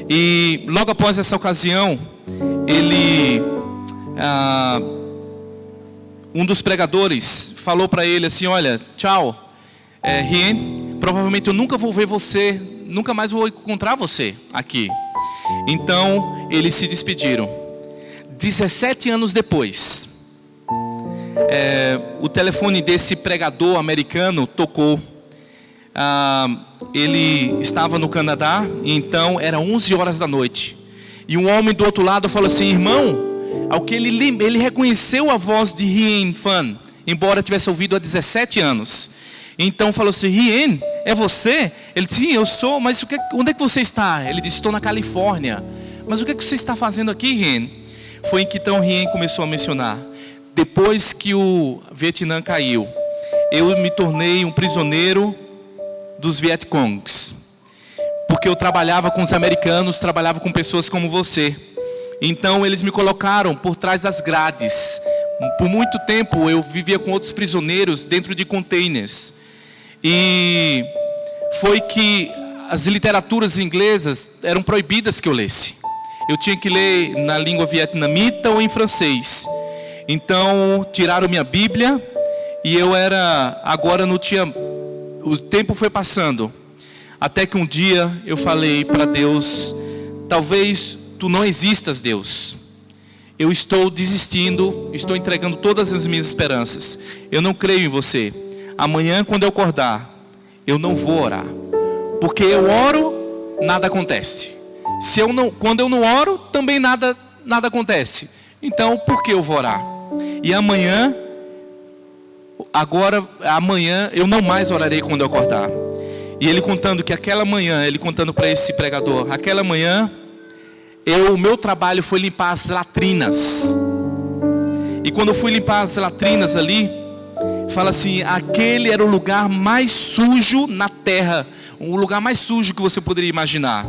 E logo após essa ocasião, um dos pregadores falou para ele assim: olha, tchau, Hien, provavelmente eu nunca vou ver você, nunca mais vou encontrar você aqui. Então eles se despediram. 17 anos depois, o telefone desse pregador americano tocou. Ele estava no Canadá, e então era 11 horas da noite. E um homem do outro lado falou assim: irmão, ao que ele reconheceu a voz de Hien Fan, embora tivesse ouvido há 17 anos. Então falou assim: Hien, é você? Ele disse: sim, eu sou, mas onde é que você está? Ele disse: estou na Califórnia. Mas o que é que você está fazendo aqui, Hien? Foi que então Hien começou a mencionar: depois que o Vietnã caiu, eu me tornei um prisioneiro dos Vietcongs, porque eu trabalhava com os americanos, trabalhava com pessoas como você. Então eles me colocaram por trás das grades. Por muito tempo eu vivia com outros prisioneiros dentro de containers. E foi que as literaturas inglesas eram proibidas que eu lesse. Eu tinha que ler na língua vietnamita ou em francês. Então tiraram minha Bíblia, e agora não tinha... O tempo foi passando, até que um dia eu falei para Deus: talvez tu não existas, Deus. Eu estou desistindo, estou entregando todas as minhas esperanças. Eu não creio em você. Amanhã, quando eu acordar, eu não vou orar, porque eu oro, nada acontece. Quando eu não oro, também nada acontece. Então, por que eu vou orar? E amanhã eu não mais orarei quando eu acordar. E ele contando que aquela manhã, ele contando para esse pregador: aquela manhã, o meu trabalho foi limpar as latrinas. E quando eu fui limpar as latrinas ali, fala assim: aquele era o lugar mais sujo na terra, o lugar mais sujo que você poderia imaginar.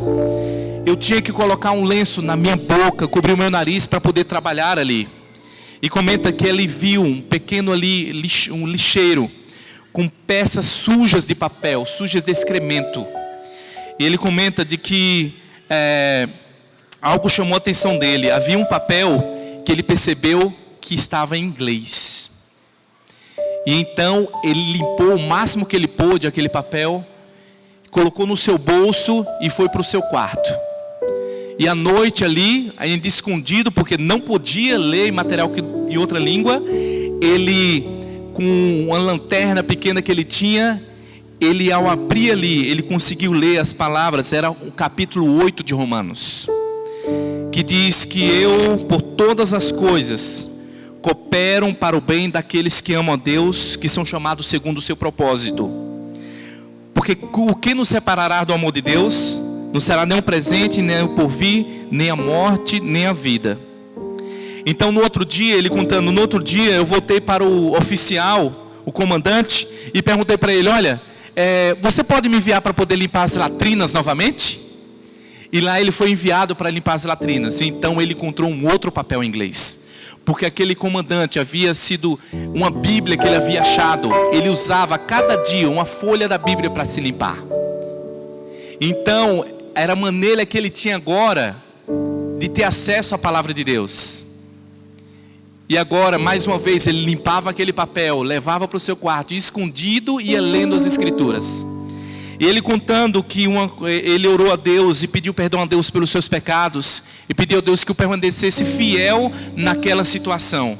Eu tinha que colocar um lenço na minha boca, cobrir o meu nariz para poder trabalhar ali. E comenta que ele viu um pequeno ali, um lixeiro, com peças sujas de papel, sujas de excremento. E ele comenta de que algo chamou a atenção dele. Havia um papel que ele percebeu que estava em inglês. E então ele limpou o máximo que ele pôde aquele papel, colocou no seu bolso e foi para o seu quarto. E à noite ali, ainda escondido, porque não podia ler material em outra língua, ele com uma lanterna pequena que ele tinha, ele ao abrir ali, ele conseguiu ler as palavras, era o capítulo 8 de Romanos, que diz que por todas as coisas, cooperam para o bem daqueles que amam a Deus, que são chamados segundo o seu propósito. Porque o que nos separará do amor de Deus? Não será nem o presente, nem o porvir, nem a morte, nem a vida. Então no outro dia, ele contando, no outro dia eu voltei para o oficial, o comandante, e perguntei para ele, olha, você pode me enviar para poder limpar as latrinas novamente? E lá ele foi enviado para limpar as latrinas. Então ele encontrou um outro papel em inglês. Porque aquele comandante havia sido uma Bíblia que ele havia achado. Ele usava cada dia uma folha da Bíblia para se limpar. Então era a maneira que ele tinha agora de ter acesso à palavra de Deus. E agora, mais uma vez, ele limpava aquele papel, levava para o seu quarto, escondido, e ia lendo as Escrituras. E ele contando que ele orou a Deus e pediu perdão a Deus pelos seus pecados, e pediu a Deus que o permanecesse fiel naquela situação.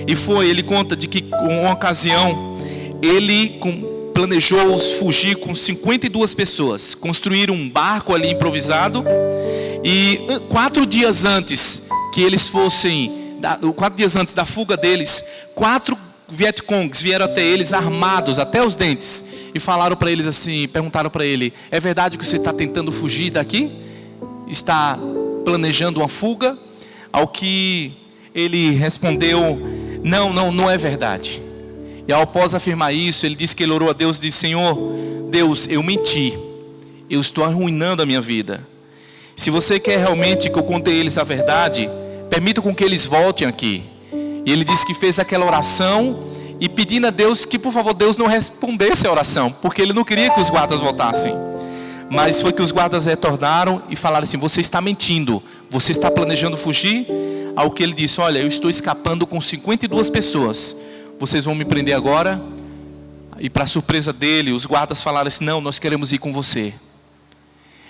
E ele conta de que, uma ocasião, ele planejou fugir com 52 pessoas, construir um barco ali improvisado, e 4 dias antes que eles fossem, 4 dias antes da fuga deles, 4 Vietcongs vieram até eles armados até os dentes e falaram para eles assim, perguntaram para ele, é verdade que você está tentando fugir daqui? Está planejando uma fuga? Ao que ele respondeu, não é verdade. E após afirmar isso, ele disse que ele orou a Deus e disse, Senhor, Deus, eu menti, eu estou arruinando a minha vida. Se você quer realmente que eu conte a eles a verdade, permita com que eles voltem aqui. E ele disse que fez aquela oração e pedindo a Deus que, por favor, Deus não respondesse a oração, porque ele não queria que os guardas voltassem. Mas foi que os guardas retornaram e falaram assim, você está mentindo, você está planejando fugir? Ao que ele disse, olha, eu estou escapando com 52 pessoas, vocês vão me prender agora? E para surpresa dele, os guardas falaram assim, não, nós queremos ir com você.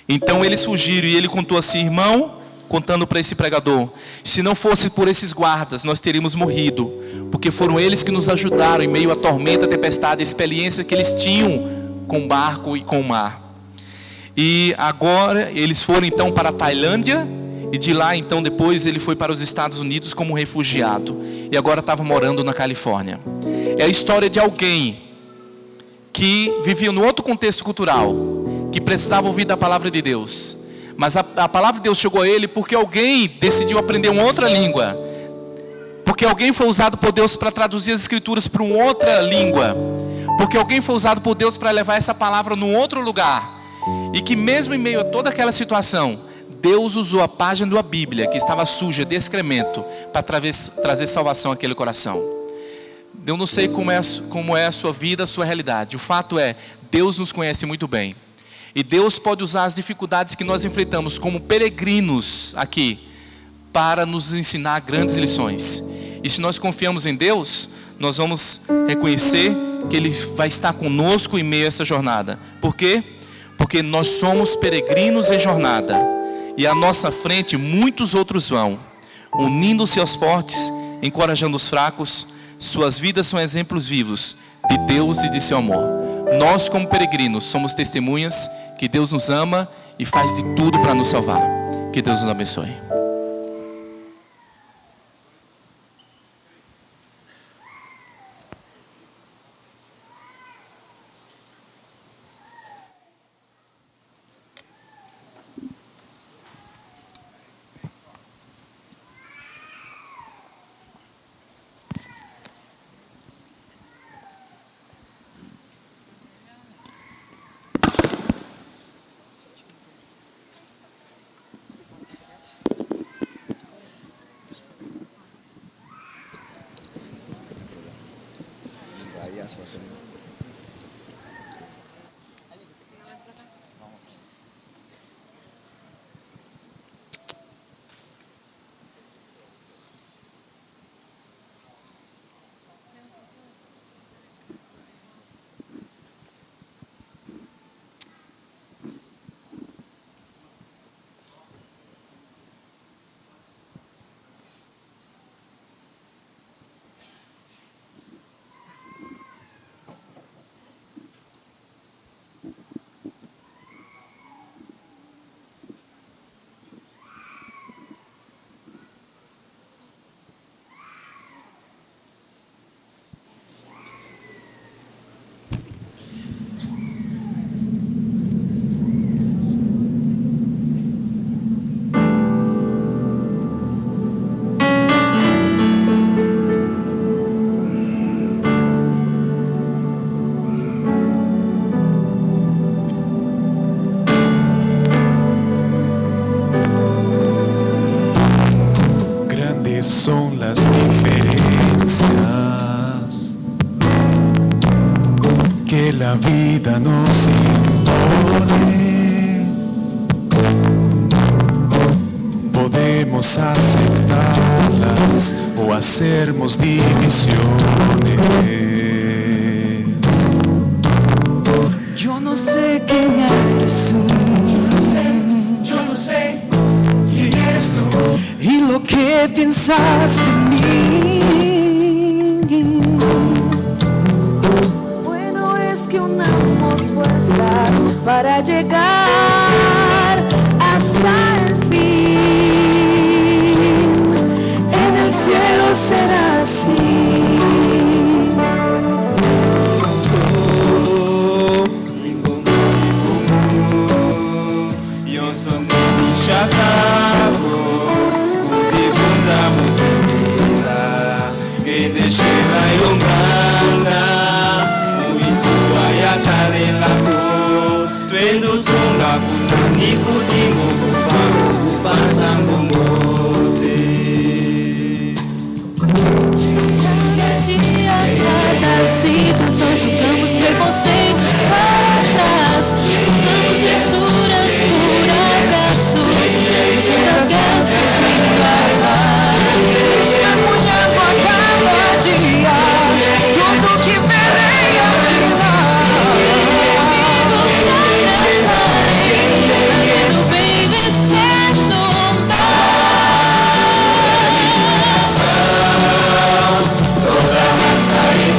Então eles fugiram e ele contou assim, irmão, contando para esse pregador, se não fosse por esses guardas, nós teríamos morrido, porque foram eles que nos ajudaram em meio à tormenta, à tempestade, a experiência que eles tinham com o barco e com o mar. E agora eles foram então para a Tailândia, e de lá então depois ele foi para os Estados Unidos como refugiado, e agora estava morando na Califórnia. É a história de alguém que vivia num outro contexto cultural, que precisava ouvir da palavra de Deus. Mas a palavra de Deus chegou a ele porque alguém decidiu aprender uma outra língua. Porque alguém foi usado por Deus para traduzir as Escrituras para uma outra língua. Porque alguém foi usado por Deus para levar essa palavra num outro lugar. E que mesmo em meio a toda aquela situação, Deus usou a página da Bíblia, que estava suja de excremento, para trazer salvação àquele coração. Eu não sei como é a sua vida, a sua realidade. O fato é, Deus nos conhece muito bem. E Deus pode usar as dificuldades que nós enfrentamos como peregrinos aqui para nos ensinar grandes lições. E se nós confiamos em Deus, nós vamos reconhecer que Ele vai estar conosco em meio a essa jornada. Por quê? Porque nós somos peregrinos em jornada. E à nossa frente muitos outros vão, unindo-se aos fortes, encorajando os fracos. Suas vidas são exemplos vivos de Deus e de seu amor. Nós, como peregrinos, somos testemunhas que Deus nos ama e faz de tudo para nos salvar. Que Deus nos abençoe. la vida nos impone, podemos aceptarlas o hacernos divisiones. Yo no sé quién eres tú. Yo no sé quién eres tú. Y lo que piensas de mí. Bueno es que unamos fuerzas para llegar hasta el fin. En el cielo será así. Só jogamos preconceitos para trás, trocamos censuras por abraços, desengasgamos vindo a paz, testemunhando a cada dia tudo que verei ao final. Inimigos se abraçarem, fazendo bem vencendo o mal. Toda raça e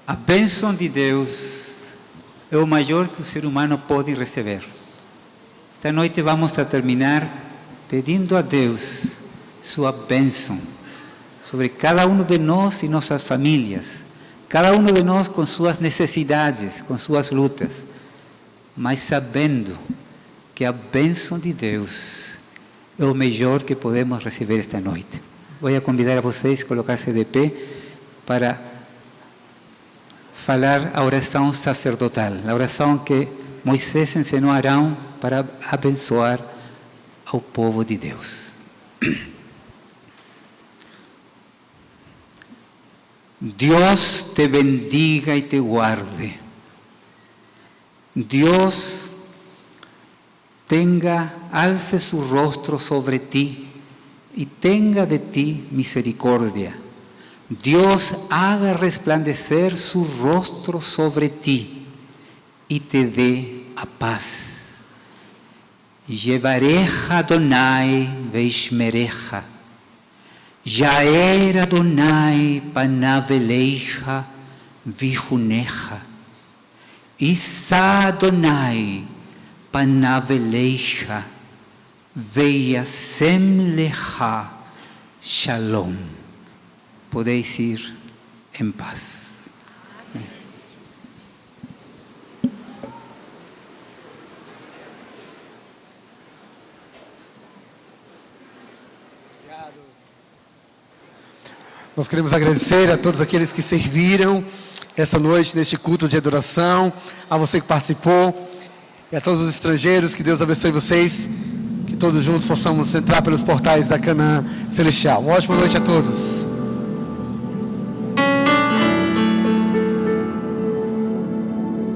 A bênção de Deus é o maior que o ser humano pode receber. Esta noite vamos a terminar pedindo a Deus sua bênção sobre cada um de nós e nossas famílias, cada um de nós com suas necessidades, com suas lutas, mas sabendo que a bênção de Deus é o melhor que podemos receber esta noite. Vou convidar a vocês a colocar-se de pé para falar a oração sacerdotal, a oração que Moisés ensinou a Arão para abençoar ao povo de Deus. Dios te bendiga y te guarde. Dios alce su rostro sobre ti y tenga de ti misericordia. Dios haga resplandecer su rostro sobre ti y te dé a paz. Yevareja Adonai veishmereja. Yaer Adonai panaveleja vijuneja. Isa Adonai panaveleja veyasem leja shalom. Podéis ir en paz. Nós queremos agradecer a todos aqueles que serviram essa noite neste culto de adoração, a você que participou e a todos os estrangeiros. Que Deus abençoe vocês, que todos juntos possamos entrar pelos portais da Canaã Celestial. Uma ótima noite a todos.